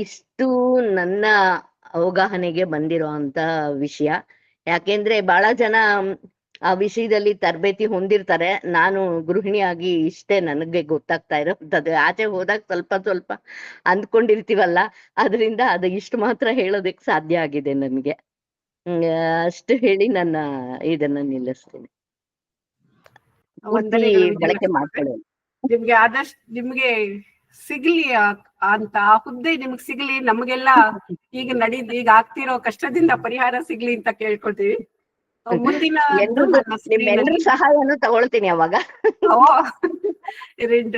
ಇಷ್ಟು ನನ್ನ ಅವಗಾಹನೆಗೆ ಬಂದಿರೋ ಅಂತ ವಿಷಯ. ಯಾಕೆಂದ್ರೆ ಬಹಳ ಜನ ಆ ವಿಷಯದಲ್ಲಿ ತರಬೇತಿ ಹೊಂದಿರ್ತಾರೆ. ನಾನು ಗೃಹಿಣಿಯಾಗಿ ಇಷ್ಟೇ ನನಗೆ ಗೊತ್ತಾಗ್ತಾ ಇರೋಂಥದ್ದು. ಆಚೆ ಹೋದಾಗ ಸ್ವಲ್ಪ ಅಂದ್ಕೊಂಡಿರ್ತೀವಲ್ಲ, ಅದರಿಂದ ಅದು ಇಷ್ಟು ಮಾತ್ರ ಹೇಳೋದಕ್ಕೆ ಸಾಧ್ಯ ಆಗಿದೆ ನನ್ಗೆ. ಅಷ್ಟು ಹೇಳಿ ನನ್ನ ಇದನ್ನ ನಿಲ್ಲಿಸ್ತೀನಿ. ವಂದನೆಗಳು ಬಳಕೆ ವಿಜಯಲಕ್ಷ್ಮಿ. ಮಾಡ್ಕೊಳ್ಳಿ. ನಿಮ್ಗೆ ಆದಷ್ಟು ನಿಮ್ಗೆ ಸಿಗ್ಲಿ ಅಂತ ಆ ಹುದ್ದೆ ನಿಮ್ಗೆ ಸಿಗ್ಲಿ, ನಮ್ಗೆಲ್ಲ ಈಗ ಆಗ್ತಿರೋ ಕಷ್ಟದಿಂದ ಪರಿಹಾರ ಸಿಗ್ಲಿ ಅಂತ ಕೇಳ್ಕೊಳ್ತೀವಿ. ಮುಂದಿನ ನಿಮ್ಮೆಲ್ಲರ ಸಹಾಯನೂ ತಗೊಳ್ತೀನಿ ಅವಾಗ.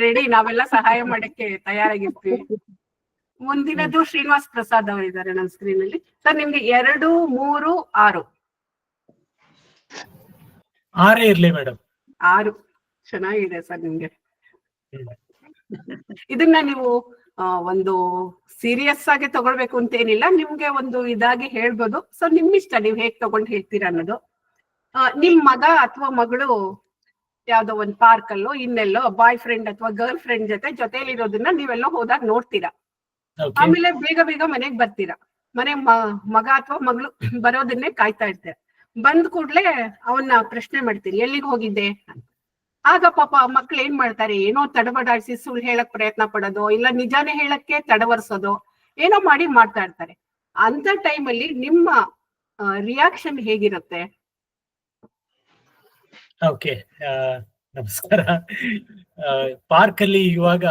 ರೆಡಿ, ನಾವೆಲ್ಲ ಸಹಾಯ ಮಾಡಕ್ಕೆ ತಯಾರಾಗಿರ್ತೀವಿ. ಮುಂದಿನದು ಶ್ರೀನಿವಾಸ್ ಪ್ರಸಾದ್ ಅವರಿದ್ದಾರೆ ನನ್ನ ಸ್ಕ್ರೀನ್ ಅಲ್ಲಿ. ಸರ್ ನಿಮ್ಗೆ 2, 3, 6 6 ಇರ್ಲಿ ಮೇಡಮ್. 6 ಚೆನ್ನಾಗಿದೆ ಸರ್ ನಿಮ್ಗೆ. ಇದನ್ನ ನೀವು ಒಂದು ಸೀರಿಯಸ್ ಆಗಿ ತಗೊಳ್ಬೇಕು ಅಂತ ಏನಿಲ್ಲ, ನಿಮ್ಗೆ ಒಂದು ಇದಾಗಿ ಹೇಳ್ಬೋದು. ಸೊ ನಿಮ್ ಇಷ್ಟ, ನೀವ್ ಹೇಗ್ ತಗೊಂಡ್ ಹೇಳ್ತೀರಾ ಅನ್ನೋದು. ನಿಮ್ ಮಗ ಅಥವಾ ಮಗಳು ಯಾವ್ದೋ ಒಂದ್ ಪಾರ್ಕ್ ಅಲ್ಲೋ ಇನ್ನೆಲ್ಲೋ ಬಾಯ್ ಫ್ರೆಂಡ್ ಅಥವಾ ಗರ್ಲ್ ಫ್ರೆಂಡ್ ಜೊತೆಲಿರೋದನ್ನ ನೀವೆಲ್ಲೋ ಹೋದಾಗ ನೋಡ್ತೀರಾ. ಆಮೇಲೆ ಬೇಗ ಮನೆಗ್ ಬರ್ತೀರಾ. ಮಗ ಅಥವಾ ಮಗಳು ಬರೋದನ್ನೇ ಕಾಯ್ತಾ ಇರ್ತಾರೆ. ಬಂದ್ ಕೂಡ್ಲೆ ಅವನ್ನ ಪ್ರಶ್ನೆ ಮಾಡ್ತೀರಿ, ಎಲ್ಲಿಗೆ ಹೋಗಿದ್ದೆ ಅಂತ. ಆಗ ಪಾಪ ಮಕ್ಳು ಏನ್ ಮಾಡ್ತಾರೆ, ಏನೋ ತಡಬಡಾಯಿಸಿ ಸುಳ್ಳು ಹೇಳಕ್ ಪ್ರಯತ್ನ ಪಡೋದು, ಇಲ್ಲ ನಿಜಾನೇ ಹೇಳಕ್ಕೆ ತಡವರ್ಸೋದು, ಏನೋ ಮಾಡ್ತಾ ಇರ್ತಾರೆ. ಅಂತ ಟೈಮಲ್ಲಿ ನಿಮ್ಮ ರಿಯಾಕ್ಷನ್ ಹೇಗಿರುತ್ತೆ? ಓಕೆ, ನಮಸ್ಕಾರ. ಪಾರ್ಕ್ ಅಲ್ಲಿ ಇವಾಗ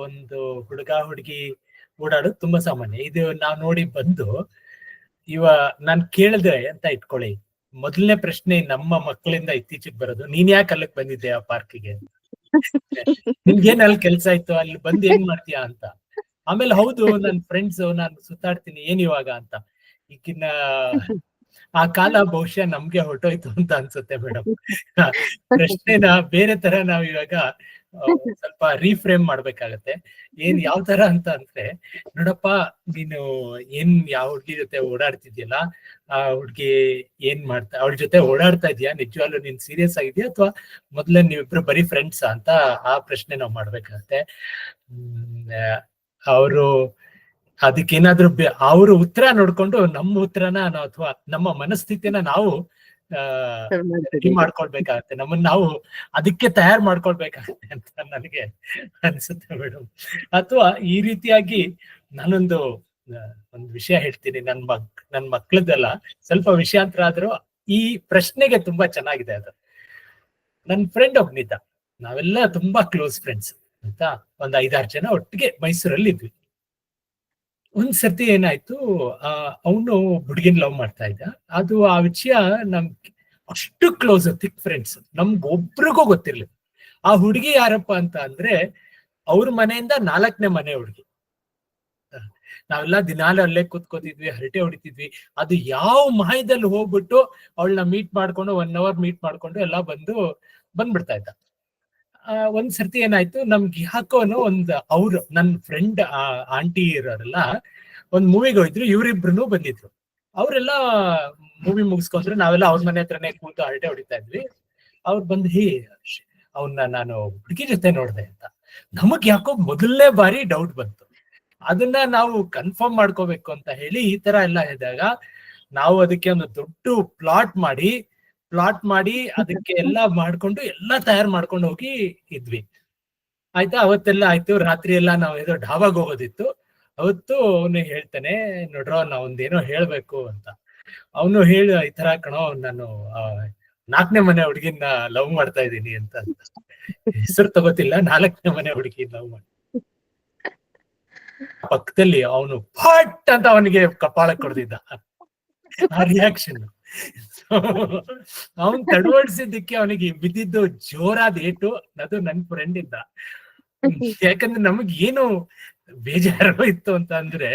ಒಂದು ಹುಡುಗಿ ಓಡಾಡೋದು ತುಂಬಾ ಸಾಮಾನ್ಯ. ಇದು ನಾವ್ ನೋಡಿ ಬಂದು ನಾನ್ ಕೇಳಿದ್ರೆ ಅಂತ ಇಟ್ಕೊಳ್ಳಿ, ಮೊದಲನೇ ಪ್ರಶ್ನೆ ನಮ್ಮ ಮಕ್ಕಳಿಂದ ಇತ್ತೀಚೆಗೆ ಬರೋದು, ನೀನ್ ಯಾಕೆ ಅಲ್ಲಿಗೆ ಬಂದಿದ್ದೆ ಆ ಪಾರ್ಕಿಗೆ, ನಿನ್ಗೇನ್ ಅಲ್ಲಿ ಕೆಲ್ಸ ಇತ್ತು, ಅಲ್ಲಿ ಬಂದ್ ಏನ್ ಮಾಡ್ತೀಯಾ ಅಂತ. ಆಮೇಲೆ ಹೌದು ನನ್ ಫ್ರೆಂಡ್ಸ್, ನಾನು ಸುತ್ತಾಡ್ತೀನಿ, ಏನ್ ಇವಾಗ ಅಂತ. ಈಗಿನ ಆ ಕಾಲ ಬಹುಶಃ ನಮ್ಗೆ ಹೊರಟೋಯ್ತು ಅಂತ ಅನ್ಸುತ್ತೆ ಮೇಡಮ್. ಪ್ರಶ್ನೆನ ಬೇರೆ ತರ ನಾವ್ ಇವಾಗ ಸ್ವಲ್ಪ ರೀಫ್ರೇಮ್ ಮಾಡ್ಬೇಕಾಗತ್ತೆ. ಯಾವ ತರ ಅಂತ ಅಂದ್ರೆ, ನೋಡಪ್ಪ ನೀನು ಯಾವ ಹುಡ್ಗಿ ಜೊತೆ ಓಡಾಡ್ತಿದ್ಯಲ್ಲ, ಆ ಹುಡ್ಗಿ ಏನ್ ಅವಳ ಜೊತೆ ಓಡಾಡ್ತಾ ಇದೀಯಾ, ನಿಜವಾಗ್ಲೂ ನೀನ್ ಸೀರಿಯಸ್ ಆಗಿದ್ಯಾ ಅಥವಾ ಮೊದ್ಲೇ ನೀವಿಬ್ರು ಬರೀ ಫ್ರೆಂಡ್ಸ್ ಅಂತ ಆ ಪ್ರಶ್ನೆ ನಾವ್ ಮಾಡ್ಬೇಕಾಗತ್ತೆ. ಅವರು ಅದಕ್ಕೇನಾದ್ರೂ ಅವ್ರ ಉತ್ತರ ನೋಡ್ಕೊಂಡು ನಮ್ಮ ಉತ್ತರನ ಅಥವಾ ನಮ್ಮ ಮನಸ್ಥಿತಿನ ನಾವು ಮಾಡ್ಕೊಳ್ಬೇಕಾಗತ್ತೆ, ನಮ್ಮನ್ನ ನಾವು ಅದಕ್ಕೆ ತಯಾರು ಮಾಡ್ಕೊಳ್ಬೇಕಾಗತ್ತೆ ಅಂತ ನನಗೆ ಅನ್ಸುತ್ತೆ ಮೇಡಮ್. ಅಥವಾ ಈ ರೀತಿಯಾಗಿ ನಾನೊಂದು ಒಂದು ವಿಷಯ ಹೇಳ್ತೀನಿ. ನನ್ ಮಕ್ಳದ್ದೆಲ್ಲ ಸ್ವಲ್ಪ ವಿಷಯಾಂತರ ಆದ್ರೂ ಈ ಪ್ರಶ್ನೆಗೆ ತುಂಬಾ ಚೆನ್ನಾಗಿದೆ ಅದು. ನನ್ ಫ್ರೆಂಡ್ ಒಬ್ನಿದ್ದ, ನಾವೆಲ್ಲ ತುಂಬಾ ಕ್ಲೋಸ್ ಫ್ರೆಂಡ್ಸ್ ಆಯ್ತಾ. ಒಂದ್ 5-6 ಜನ ಒಟ್ಟಿಗೆ ಮೈಸೂರಲ್ಲಿ ಇದ್ವಿ. ಒಂದ್ ಸರ್ತಿ ಏನಾಯ್ತು, ಅವನು ಹುಡುಗಿನ ಲವ್ ಮಾಡ್ತಾ ಇದ್ದ. ಅದು ಆ ವಿಷಯ ನಮ್ಗೆ ಅಷ್ಟು ಕ್ಲೋಸ್, ಥಿಕ್ ಫ್ರೆಂಡ್ಸ್, ನಮ್ಗೊಬ್ರಿಗೂ ಗೊತ್ತಿರ್ಲಿಲ್ಲ. ಆ ಹುಡುಗಿ ಯಾರಪ್ಪ ಅಂತ ಅಂದ್ರೆ ಅವ್ರ ಮನೆಯಿಂದ 4ನೇ ಮನೆ ಹುಡುಗಿ. ನಾವೆಲ್ಲ ದಿನಾಲು ಅಲ್ಲೇ ಕೂತ್ಕೋತಿದ್ವಿ, ಹರಟೆ ಹೊಡಿತಿದ್ವಿ. ಅದು ಯಾವ ಮಾಯದಲ್ಲಿ ಹೋಗ್ಬಿಟ್ಟು ಅವಳನ್ನ ಮೀಟ್ ಮಾಡ್ಕೊಂಡು 1 hour ಮೀಟ್ ಮಾಡ್ಕೊಂಡು ಎಲ್ಲ ಬಂದ್ಬಿಡ್ತಾ ಇದ್ದ. ಒಂದ್ ಸರ್ತಿ ಏನಾಯ್ತು, ನಮ್ಗೆ ಯಾಕೋನು ಅವ್ರು ನನ್ನ ಫ್ರೆಂಡ್ ಆಂಟಿ ಇರೋರೆಲ್ಲ ಒಂದ್ ಮೂವಿಗೆ ಹೋಯ್ದ್ರು. ಇವ್ರಿಬ್ರು ಬಂದಿದ್ರು. ಅವರೆಲ್ಲ ಮೂವಿ ಮುಗಿಸ್ಕೊಂಡ್ರು. ನಾವೆಲ್ಲ ಅವ್ರ ಮನೆ ಹತ್ರನೇ ಕೂತು ಹರಟೆ ಹೊಡಿತಾ ಇದ್ವಿ. ಅವ್ರು ಬಂದು ಅವನ್ನ ನಾನು ಹುಡುಗಿ ಜೊತೆ ನೋಡ್ದೆ ಅಂತ. ನಮಗ್ ಯಾಕೋ ಮೊದಲನೇ ಬಾರಿ ಡೌಟ್ ಬಂತು. ಅದನ್ನ ನಾವು ಕನ್ಫರ್ಮ್ ಮಾಡ್ಕೋಬೇಕು ಅಂತ ಹೇಳಿ ಈ ತರ ಎಲ್ಲ ಇದ್ದಾಗ ನಾವು ಅದಕ್ಕೆ ಒಂದು ದೊಡ್ಡ ಪ್ಲಾಟ್ ಮಾಡಿ ಅದಕ್ಕೆ ಎಲ್ಲ ಮಾಡ್ಕೊಂಡು ಎಲ್ಲ ತಯಾರು ಮಾಡ್ಕೊಂಡು ಹೋಗಿ ಇದ್ವಿ ಆಯ್ತಾ. ಅವತ್ತೆಲ್ಲ ಆಯ್ತು. ರಾತ್ರಿ ಎಲ್ಲ ನಾವು ಏನೋ ಢಾಬಾಗ್ ಹೋಗೋದಿತ್ತು. ಅವತ್ತು ಅವನು ಹೇಳ್ತಾನೆ, ನೋಡ್ರೋ ನಾವೊಂದೇನೋ ಹೇಳ್ಬೇಕು ಅಂತ. ಅವನು ಹೇಳ, ಈ ತರ ಕಣೋ ನಾನು 4ನೇ ಮನೆ ಹುಡುಗಿನ ಲವ್ ಮಾಡ್ತಾ ಇದ್ದೀನಿ ಅಂತ. ಹೆಸರು ತಗೋತಿಲ್ಲ, 4ನೇ ಮನೆ ಹುಡುಗಿ ಲವ್ ಮಾಡಿ. ಪಕ್ಕದಲ್ಲಿ ಅವನು ಫಟ್ ಅಂತ ಅವನಿಗೆ ಕಪಾಳ ಕೊಡ್ದಿದ್ದ. ಆ ರಿಯಾಕ್ಷನ್ ಅವನ್ ತಡವಡಿಸಿದ್ದಕ್ಕೆ ಅವನಿಗೆ ಬಿದ್ದಿದ್ದು ಜೋರಾದ ಏಟು. ಅದು ನನ್ ಫ್ರೆಂಡ್ ಇದ್ದ. ಯಾಕಂದ್ರೆ ನಮಗ್ ಏನು ಬೇಜಾರು ಇತ್ತು ಅಂತ ಅಂದ್ರೆ,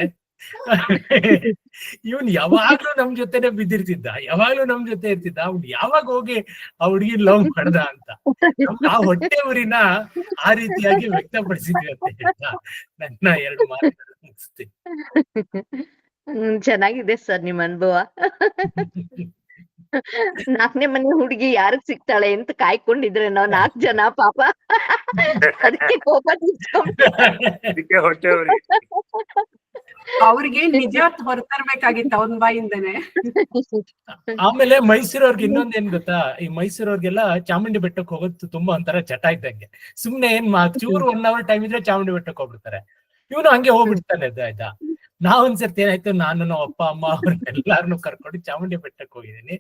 ಇವನ್ ಯಾವಾಗ್ಲೂ ನಮ್ ಜೊತೆನೆ ಬಿದ್ದಿರ್ತಿದ್ದ, ಯಾವಾಗ್ಲೂ ನಮ್ ಜೊತೆ ಇರ್ತಿದ್ದ. ಅವ್ನು ಯಾವಾಗ ಹೋಗಿ ಆ ಹುಡುಗಿ ಲವ್ ಮಾಡ್ದ ಅಂತ ಆ ಹೊಟ್ಟೆ ಊರಿನ ಆ ರೀತಿಯಾಗಿ ವ್ಯಕ್ತಪಡಿಸಿದ್ವಿ ಅಂತ ಹೇಳ್ತಾ ನನ್ನ 2 ಮಾತು ಮುಗಿಸ್ತೀನಿ. ಚೆನ್ನಾಗಿದೆ ಸರ್ ನಿಮ್ ಅನುಭವ. 4ನೇ ಮನೆ ಹುಡುಗಿ ಯಾರಿಗ್ ಸಿಗ್ತಾಳೆ ಅಂತ ಕಾಯ್ಕೊಂಡಿದ್ರೆ ನಾವ್ 4 ಜನ ಪಾಪ. ಅದಕ್ಕೆ ಕೋಪ ಅದಕ್ಕೆ ಹೊಟ್ಟೆ ಉರಿ. ಅವ್ರಿಗೆ ನಿಜ ಹೊರತರ್ಬೇಕಾಗಿತ್ತು ಅವನ್ ಬಾಯಿಂದನೆ. ಆಮೇಲೆ ಮೈಸೂರವ್ರಿಗೆ ಇನ್ನೊಂದೇನ್ ಗೊತ್ತಾ, ಈ ಮೈಸೂರವ್ರಿಗೆಲ್ಲ ಚಾಮುಂಡಿ ಬೆಟ್ಟಕ್ಕೆ ಹೋಗೋದು ತುಂಬಾ ಒಂಥರ ಚಟ ಇದ್ದಂಗೆ. ಸುಮ್ನೆ ಚೂರು 1 hour ಟೈಮ್ ಇದ್ರೆ ಚಾಮುಂಡಿ ಬೆಟ್ಟಕ್ಕೆ ಹೋಗ್ಬಿಡ್ತಾರೆ. ಇವನು ಹಂಗೆ ಹೋಗ್ಬಿಡ್ತಾನೆ ಆಯ್ತಾ. ನಾವೊಂದ್ಸರ್ತಿ ಏನಾಯ್ತು, ನಾನು ನಮ್ಮ ಅಪ್ಪ ಅಮ್ಮ ಅವ್ರನ್ನೆಲ್ಲಾರನು ಕರ್ಕೊಂಡು ಚಾಮುಂಡಿ ಬೆಟ್ಟಕ್ಕೆ ಹೋಗಿದ್ದೀನಿ.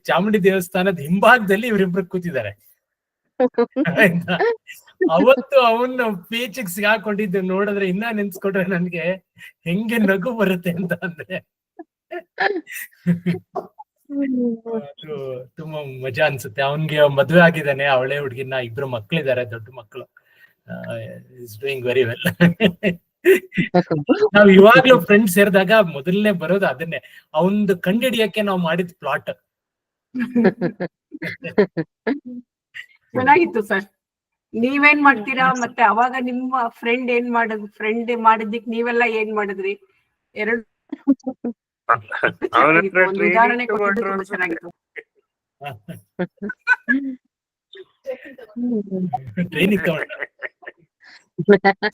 ಚಾಮುಂಡಿ ದೇವಸ್ಥಾನದ ಹಿಂಭಾಗದಲ್ಲಿ ಇವರಿಬ್ರು ಕೂತಿದ್ದಾರೆ. ಅವತ್ತು ಅವನು ಪೇಚಿಗೆ ಸಿಗಾಕೊಂಡಿದ್ದು ನೋಡಿದ್ರೆ ಇನ್ನ ನೆನ್ಸ್ಕೊಂಡ್ರೆ ನನ್ಗೆ ಹೆಂಗೆ ನಗು ಬರುತ್ತೆ ಅಂತ ಅಂದ್ರೆ ಅದು ತುಂಬಾ ಮಜಾ ಅನ್ಸುತ್ತೆ. ಅವನ್ಗೆ ಮದ್ವೆ ಆಗಿದ್ದಾನೆ, ಅವಳೇ ಹುಡ್ಗಿನ, 2 ಮಕ್ಳಿದ್ದಾರೆ, ದೊಡ್ಡ ಮಕ್ಕಳು. Is doing very well. ನಾವ್ ಇವಾಗ್ಲೂ ಫ್ರೆಂಡ್ಸ್ ಸೇರಿದಾಗ ಮೊದಲನೇ ಬರೋದು ಅದನ್ನೇ, ಅವಂದು ಕಂಡಿಡಿಯಕ್ಕೆ ನಾವು ಮಾಡಿದ ಪ್ಲಾಟ್. ಚೆನ್ನಾಗಿತ್ತು ಸರ್. ನೀವೇನ್ ಮಾಡ್ತೀರಾ, ಮತ್ತೆ ಅವಾಗ ನಿಮ್ಮ ಫ್ರೆಂಡ್ ಮಾಡಿದ್ದಕ್ ನೀವೆಲ್ಲ ಏನ್ ಮಾಡಿದ್ರಿ? ಎರಡು ಒಂದು ಉದಾಹರಣೆ ಕೊಟ್ಟಿದ್ದು ತುಂಬಾ ಚೆನ್ನಾಗಿತ್ತು.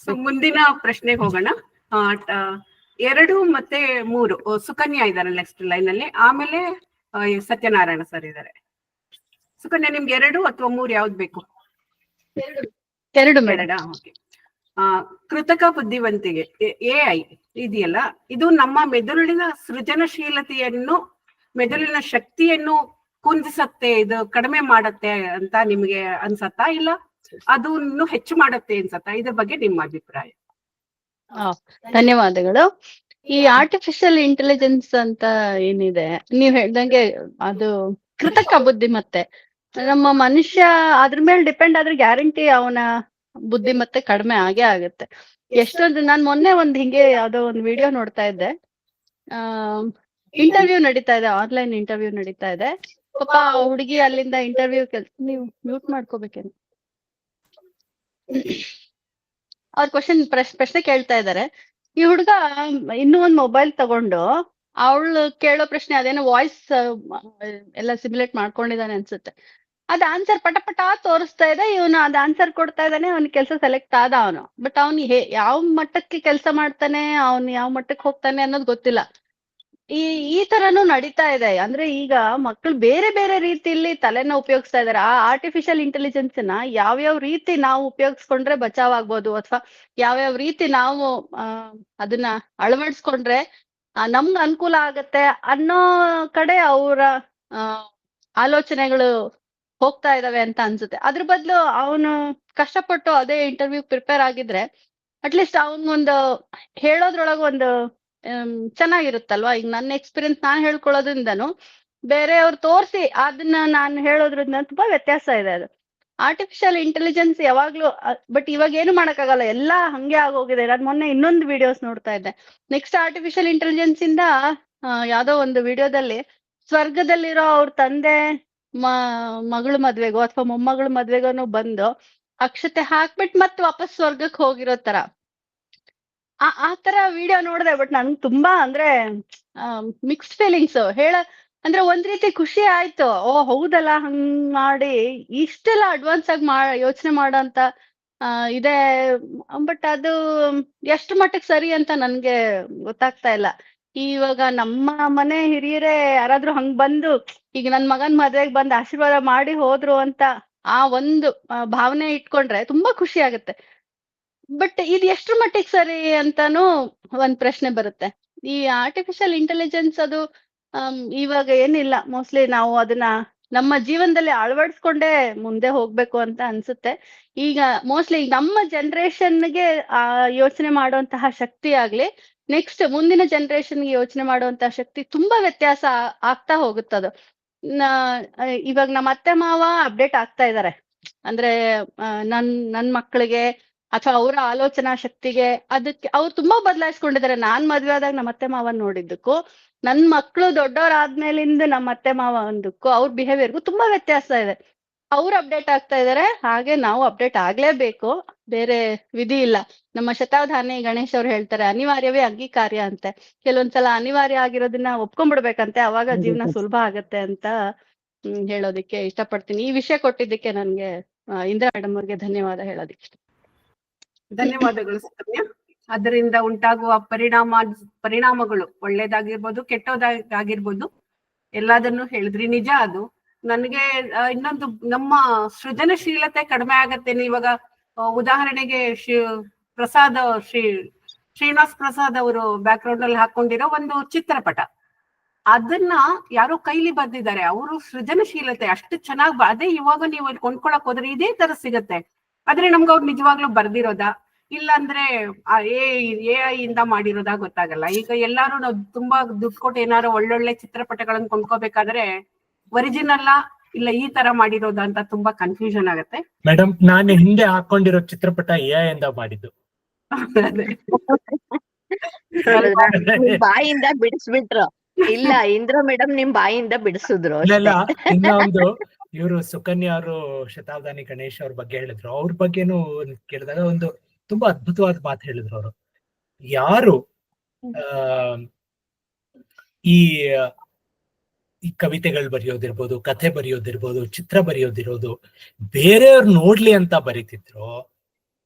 ಸೊ ಮುಂದಿನ ಪ್ರಶ್ನೆಗೆ ಹೋಗೋಣ. 2 ಮತ್ತೆ 3 ಸುಕನ್ಯಾ ಇದಾರೆ ನೆಕ್ಸ್ಟ್ ಲೈನ್ ಅಲ್ಲಿ. ಆಮೇಲೆ ಸತ್ಯನಾರಾಯಣ ಸರ್ ಇದಾರೆ. ಸುಕನ್ಯಾ, ನಿಮ್ಗೆ 2 ಅಥವಾ 3 ಯಾವ್ದು ಬೇಕು? 2 ಮೇಡಮ್. ಓಕೆ. ಕೃತಕ ಬುದ್ಧಿವಂತಿಕೆ AI ಇದೆಯಲ್ಲ, ಇದು ನಮ್ಮ ಮೆದುಳಿನ ಸೃಜನಶೀಲತೆಯನ್ನು, ಮೆದುಳಿನ ಶಕ್ತಿಯನ್ನು ಕುಂದಿಸತ್ತೆ, ಇದು ಕಡಿಮೆ ಮಾಡತ್ತೆ ಅಂತ ನಿಮ್ಗೆ ಅನ್ಸತ್ತಾ, ಇಲ್ಲ ಅದು ಇನ್ನು ಹೆಚ್ಚು ಮಾಡತ್ತೆ ಅನ್ಸತ್ತಾ? ಇದ್ರ ಬಗ್ಗೆ ನಿಮ್ಮ ಅಭಿಪ್ರಾಯ? ಧನ್ಯವಾದಗಳು. ಈ ಆರ್ಟಿಫಿಷಿಯಲ್ ಇಂಟೆಲಿಜೆನ್ಸ್ ಅಂತ ಏನಿದೆ, ನೀವ್ ಹೇಳ್ದಂಗೆ ಅದು ಕೃತಕ ಬುದ್ಧಿಮತ್ತೆ. ನಮ್ಮ ಮನುಷ್ಯ ಅದ್ರ ಮೇಲೆ ಡಿಪೆಂಡ್ ಆದ್ರೆ ಗ್ಯಾರಂಟಿ ಅವನ ಬುದ್ಧಿಮತ್ತೆ ಕಡಿಮೆ ಆಗೇ ಆಗುತ್ತೆ. ಎಷ್ಟೊಂದು ನಾನ್ ಮೊನ್ನೆ ಹಿಂಗೆ ಯಾವ್ದೋ ಒಂದು ವಿಡಿಯೋ ನೋಡ್ತಾ ಇದ್ದೆ. ಇಂಟರ್ವ್ಯೂ ನಡೀತಾ ಇದೆ, ಆನ್ಲೈನ್ ಇಂಟರ್ವ್ಯೂ ನಡೀತಾ ಇದೆ. ಪಾಪ ಹುಡುಗಿ ಅಲ್ಲಿಂದ ಇಂಟರ್ವ್ಯೂ ನೀವು ಮ್ಯೂಟ್ ಮಾಡ್ಕೋಬೇಕೇನು, ಅವ್ರ ಪ್ರಶ್ನೆ ಕೇಳ್ತಾ ಇದಾರೆ. ಈ ಹುಡುಗ ಇನ್ನೂ ಒಂದ್ ಮೊಬೈಲ್ ತಗೊಂಡು ಅವಳು ಕೇಳೋ ಪ್ರಶ್ನೆ ಅದೇನೋ ವಾಯ್ಸ್ ಎಲ್ಲ ಸಿಮ್ಯುಲೇಟ್ ಮಾಡ್ಕೊಂಡಿದ್ದಾನೆ ಅನ್ಸುತ್ತೆ. ಅದ್ ಆನ್ಸರ್ ಪಟ ತೋರಿಸ್ತಾ ಇದೆ. ಇವನು ಅದ್ ಆನ್ಸರ್ ಕೊಡ್ತಾ ಇದ್ದಾನೆ, ಅವ್ನ ಕೆಲಸ ಸೆಲೆಕ್ಟ್ ಆದ ಅವನು. ಬಟ್ ಅವ್ನು ಯಾವ ಮಟ್ಟಕ್ಕೆ ಕೆಲಸ ಮಾಡ್ತಾನೆ, ಅವ್ನು ಯಾವ ಮಟ್ಟಕ್ಕೆ ಹೋಗ್ತಾನೆ ಅನ್ನೋದು ಗೊತ್ತಿಲ್ಲ. ಈ ಈ ತರನು ನಡೀತಾ ಇದೆ. ಅಂದ್ರೆ ಈಗ ಮಕ್ಕಳು ಬೇರೆ ಬೇರೆ ರೀತಿಯಲ್ಲಿ ತಲೆನ ಉಪಯೋಗಿಸ್ತಾ ಇದಾರೆ. ಆ ಆರ್ಟಿಫಿಷಿಯಲ್ ಇಂಟೆಲಿಜೆನ್ಸ್ ನ ಯಾವ್ಯಾವ ರೀತಿ ನಾವು ಉಪಯೋಗಿಸ್ಕೊಂಡ್ರೆ ಬಚಾವ್ ಆಗ್ಬೋದು, ಅಥವಾ ಯಾವ್ಯಾವ ರೀತಿ ನಾವು ಅದನ್ನ ಅಳವಡಿಸ್ಕೊಂಡ್ರೆ ನಮ್ಗ್ ಅನುಕೂಲ ಆಗತ್ತೆ ಅನ್ನೋ ಕಡೆ ಅವರ ಆಲೋಚನೆಗಳು ಹೋಗ್ತಾ ಇದಾವೆ ಅಂತ ಅನ್ಸುತ್ತೆ. ಅದ್ರ ಬದಲು ಅವನು ಕಷ್ಟಪಟ್ಟು ಅದೇ ಇಂಟರ್ವ್ಯೂ ಪ್ರಿಪೇರ್ ಆಗಿದ್ರೆ ಅಟ್ಲೀಸ್ಟ್ ಅವನ್ಗೊಂದು ಹೇಳೋದ್ರೊಳಗ ಒಂದು ಚೆನ್ನಾಗಿರುತ್ತಲ್ವಾ. ಈಗ ನನ್ನ ಎಕ್ಸ್ಪೀರಿಯನ್ಸ್ ನಾನ್ ಹೇಳ್ಕೊಳ್ಳೋದ್ರಿಂದನು ಬೇರೆಯವ್ರು ತೋರಿಸಿ ಅದನ್ನ ನಾನು ಹೇಳೋದ್ರಿಂದ ತುಂಬಾ ವ್ಯತ್ಯಾಸ ಇದೆ. ಅದು ಆರ್ಟಿಫಿಷಿಯಲ್ ಇಂಟೆಲಿಜೆನ್ಸ್ ಯಾವಾಗ್ಲೂ ಬಟ್ ಇವಾಗ ಏನು ಮಾಡಕ್ಕಾಗಲ್ಲ, ಎಲ್ಲಾ ಹಂಗೆ ಆಗೋಗಿದೆ. ನಾನ್ ಮೊನ್ನೆ ಇನ್ನೊಂದು ವಿಡಿಯೋಸ್ ನೋಡ್ತಾ ಇದ್ದೆ. ನೆಕ್ಸ್ಟ್ ಆರ್ಟಿಫಿಷಿಯಲ್ ಇಂಟೆಲಿಜೆನ್ಸ್ ಇಂದ ಯಾವ್ದೋ ಒಂದು ವಿಡಿಯೋದಲ್ಲಿ ಸ್ವರ್ಗದಲ್ಲಿರೋ ಅವ್ರ ತಂದೆ ಮಗಳ ಮದ್ವೆಗೋ ಅಥವಾ ಮೊಮ್ಮಗಳ ಮದ್ವೆಗೋನು ಬಂದು ಅಕ್ಷತೆ ಹಾಕ್ಬಿಟ್ಟು ಮತ್ತೆ ವಾಪಸ್ ಸ್ವರ್ಗಕ್ಕೆ ಹೋಗಿರೋ ತರ ಆ ತರ ವಿಡಿಯೋ ನೋಡಿದೆ. ಬಟ್ ನನ್ಗೆ ತುಂಬಾ ಅಂದ್ರೆ ಮಿಕ್ಸ್ಡ್ ಫೀಲಿಂಗ್ಸ್ ಅಂದ್ರೆ ಒಂದ್ ರೀತಿ ಖುಷಿ ಆಯ್ತು. ಓ ಹೌದಲ್ಲ, ಹಂಗ್ ಮಾಡಿ ಇಷ್ಟೆಲ್ಲ ಅಡ್ವಾನ್ಸ್ ಆಗಿ ಯೋಚನೆ ಮಾಡೋಂತ ಇದೆ. ಬಟ್ ಅದು ಎಷ್ಟು ಮಟ್ಟಿಗೆ ಸರಿ ಅಂತ ನನ್ಗೆ ಗೊತ್ತಾಗ್ತಾ ಇಲ್ಲ. ಇವಾಗ ನಮ್ಮ ಮನೆ ಹಿರಿಯರೇ ಯಾರಾದ್ರೂ ಹಂಗ್ ಬಂದು ಈಗ ನನ್ ಮಗನ್ ಮದ್ವೆಗ್ ಬಂದ್ ಆಶೀರ್ವಾದ ಮಾಡಿ ಹೋದ್ರು ಅಂತ ಆ ಒಂದು ಭಾವನೆ ಇಟ್ಕೊಂಡ್ರೆ ತುಂಬಾ ಖುಷಿ ಆಗುತ್ತೆ. ಬಟ್ ಇದು ಎಷ್ಟ್ರ ಮಟ್ಟಿಗೆ ಸರಿ ಅಂತಾನು ಒಂದ್ ಪ್ರಶ್ನೆ ಬರುತ್ತೆ. ಈ ಆರ್ಟಿಫಿಷಿಯಲ್ ಇಂಟೆಲಿಜೆನ್ಸ್ ಅದು ಇವಾಗ ಏನಿಲ್ಲ, ಮೋಸ್ಟ್ಲಿ ನಾವು ಅದನ್ನ ನಮ್ಮ ಜೀವನದಲ್ಲಿ ಅಳವಡಿಸ್ಕೊಂಡೇ ಮುಂದೆ ಹೋಗ್ಬೇಕು ಅಂತ ಅನ್ಸುತ್ತೆ. ಈಗ ಮೋಸ್ಟ್ಲಿ ನಮ್ಮ ಜನರೇಷನ್ಗೆ ಯೋಚನೆ ಮಾಡುವಂತಹ ಶಕ್ತಿ ಆಗ್ಲಿ, ನೆಕ್ಸ್ಟ್ ಮುಂದಿನ ಜನರೇಷನ್ಗೆ ಯೋಚನೆ ಮಾಡುವಂತಹ ಶಕ್ತಿ ತುಂಬಾ ವ್ಯತ್ಯಾಸ ಆಗ್ತಾ ಹೋಗುತ್ತದು. ಇವಾಗ ನಮ್ಮ ಅತ್ತೆ ಮಾವ ಅಪ್ಡೇಟ್ ಆಗ್ತಾ ಇದಾರೆ. ಅಂದ್ರೆ ನನ್ ಮಕ್ಕಳಿಗೆ ಅಥವಾ ಅವರ ಆಲೋಚನಾ ಶಕ್ತಿಗೆ ಅದಕ್ಕೆ ಅವ್ರು ತುಂಬಾ ಬದಲಾಯಿಸ್ಕೊಂಡಿದ್ದಾರೆ. ನಾನ್ ಮದ್ವೆ ಆದಾಗ ನಮ್ಮ ಅತ್ತೆ ಮಾವನ್ ನೋಡಿದ್ದಕ್ಕೂ ನನ್ ಮಕ್ಳು ದೊಡ್ಡವರಾದ್ಮೇಲಿಂದ ನಮ್ಮ ಅತ್ತೆ ಮಾವ ಒಂದಕ್ಕೂ ಅವ್ರ ಬಿಹೇವಿಯರ್ಗೂ ತುಂಬಾ ವ್ಯತ್ಯಾಸ ಇದೆ. ಅವ್ರು ಅಪ್ಡೇಟ್ ಆಗ್ತಾ ಇದಾರೆ, ಹಾಗೆ ನಾವು ಅಪ್ಡೇಟ್ ಆಗ್ಲೇಬೇಕು, ಬೇರೆ ವಿಧಿ ಇಲ್ಲ. ನಮ್ಮ ಶತಾವಧಾನಿ ಗಣೇಶ್ ಅವ್ರು ಹೇಳ್ತಾರೆ ಅನಿವಾರ್ಯವೇ ಅಂಗೀಕಾರ್ಯ ಅಂತೆ. ಕೆಲವೊಂದ್ಸಲ ಅನಿವಾರ್ಯ ಆಗಿರೋದನ್ನ ಒಪ್ಕೊಂಡ್ಬಿಡ್ಬೇಕಂತೆ, ಅವಾಗ ಜೀವನ ಸುಲಭ ಆಗತ್ತೆ ಅಂತ ಹೇಳೋದಿಕ್ಕೆ ಇಷ್ಟಪಡ್ತೀನಿ. ಈ ವಿಷಯ ಕೊಟ್ಟಿದ್ದಕ್ಕೆ ನನ್ಗೆ ಇಂದಿರಾ ಮೇಡಮ್ ಅವ್ರಿಗೆ ಧನ್ಯವಾದ ಹೇಳೋದಿಕ್ಕೆ. ಧನ್ಯವಾದಗಳು ಸುಕನ್ಯಾ. ಅದರಿಂದ ಉಂಟಾಗುವ ಪರಿಣಾಮಗಳು ಒಳ್ಳೇದಾಗಿರ್ಬೋದು ಕೆಟ್ಟದಾಗಿರ್ಬೋದು ಎಲ್ಲದನ್ನು ಹೇಳಿದ್ರಿ. ನಿಜ ಅದು. ನನಗೆ ಇನ್ನೊಂದು, ನಮ್ಮ ಸೃಜನಶೀಲತೆ ಕಡಿಮೆ ಆಗತ್ತೆ. ಇವಾಗ ಉದಾಹರಣೆಗೆ ಶ್ರೀನಿವಾಸ್ ಪ್ರಸಾದ್ ಅವರು ಬ್ಯಾಕ್ ಗ್ರೌಂಡ್ ಅಲ್ಲಿ ಹಾಕೊಂಡಿರೋ ಒಂದು ಚಿತ್ರಪಟ, ಅದನ್ನ ಯಾರೋ ಕೈಲಿ ಬರ್ದಿದ್ದಾರೆ. ಅವರು ಸೃಜನಶೀಲತೆ ಅಷ್ಟು ಚೆನ್ನಾಗಿ ಅದೇ ಇವಾಗ ನೀವು ಕೊಂಡ್ಕೊಳಕ್ ಹೋದ್ರೆ ಇದೇ ತರ ಸಿಗತ್ತೆ. ಆದ್ರೆ ನಮ್ಗೆ ಅವ್ರು ನಿಜವಾಗ್ಲೂ ಬರ್ದಿರೋದಾ ಇಲ್ಲಾಂದ್ರೆ AI ಇಂದ ಮಾಡಿರೋದಾ ಗೊತ್ತಾಗಲ್ಲ. ಈಗ ಎಲ್ಲಾರು ನಾವು ತುಂಬಾ ದುಡ್ಡು ಕೊಟ್ಟು ಏನಾರು ಒಳ್ಳೊಳ್ಳೆ ಚಿತ್ರಪಟಗಳನ್ನ ಕೊಂಡ್ಕೋಬೇಕಾದ್ರೆ ಒರಿಜಿನಲ್ ಇಲ್ಲ ಈ ತರ ಮಾಡಿರೋದ ಅಂತ ತುಂಬಾ ಕನ್ಫ್ಯೂಷನ್ ಆಗತ್ತೆ. ಮೇಡಮ್, ನಾನು ಹಿಂದೆ ಹಾಕೊಂಡಿರೋ ಚಿತ್ರಪಟ AI ಇಂದ ಮಾಡಿದ್ದು. ಬಾಯಿಂದ ಬಿಡಿಸ್ಬಿಟ್ರು. ಇಲ್ಲ, ಇಂದ್ರ ಮೇಡಮ್ ನಿಮ್ ಬಾಯಿಂದ ಬಿಡಿಸಿದ್ರು. ಇಲ್ಲ, ಇನ್ನ ಒಂದು ಇವರು ಸುಕನ್ಯಾ ಅವರು ಶತಾವಧಾನಿ ಗಣೇಶ್ ಅವ್ರ ಬಗ್ಗೆ ಹೇಳಿದ್ರು. ಅವ್ರ ಬಗ್ಗೆನು ಕೇಳಿದಾಗ ಒಂದು ತುಂಬಾ ಅದ್ಭುತವಾದ ಮಾತು ಹೇಳಿದ್ರು ಅವರು. ಯಾರು ಈ ಕವಿತೆಗಳು ಬರೆಯೋದಿರ್ಬೋದು, ಕಥೆ ಬರೆಯೋದಿರ್ಬೋದು, ಚಿತ್ರ ಬರೆಯೋದಿರೋದು ಬೇರೆಯವ್ರು ನೋಡ್ಲಿ ಅಂತ ಬರೀತಿದ್ರು,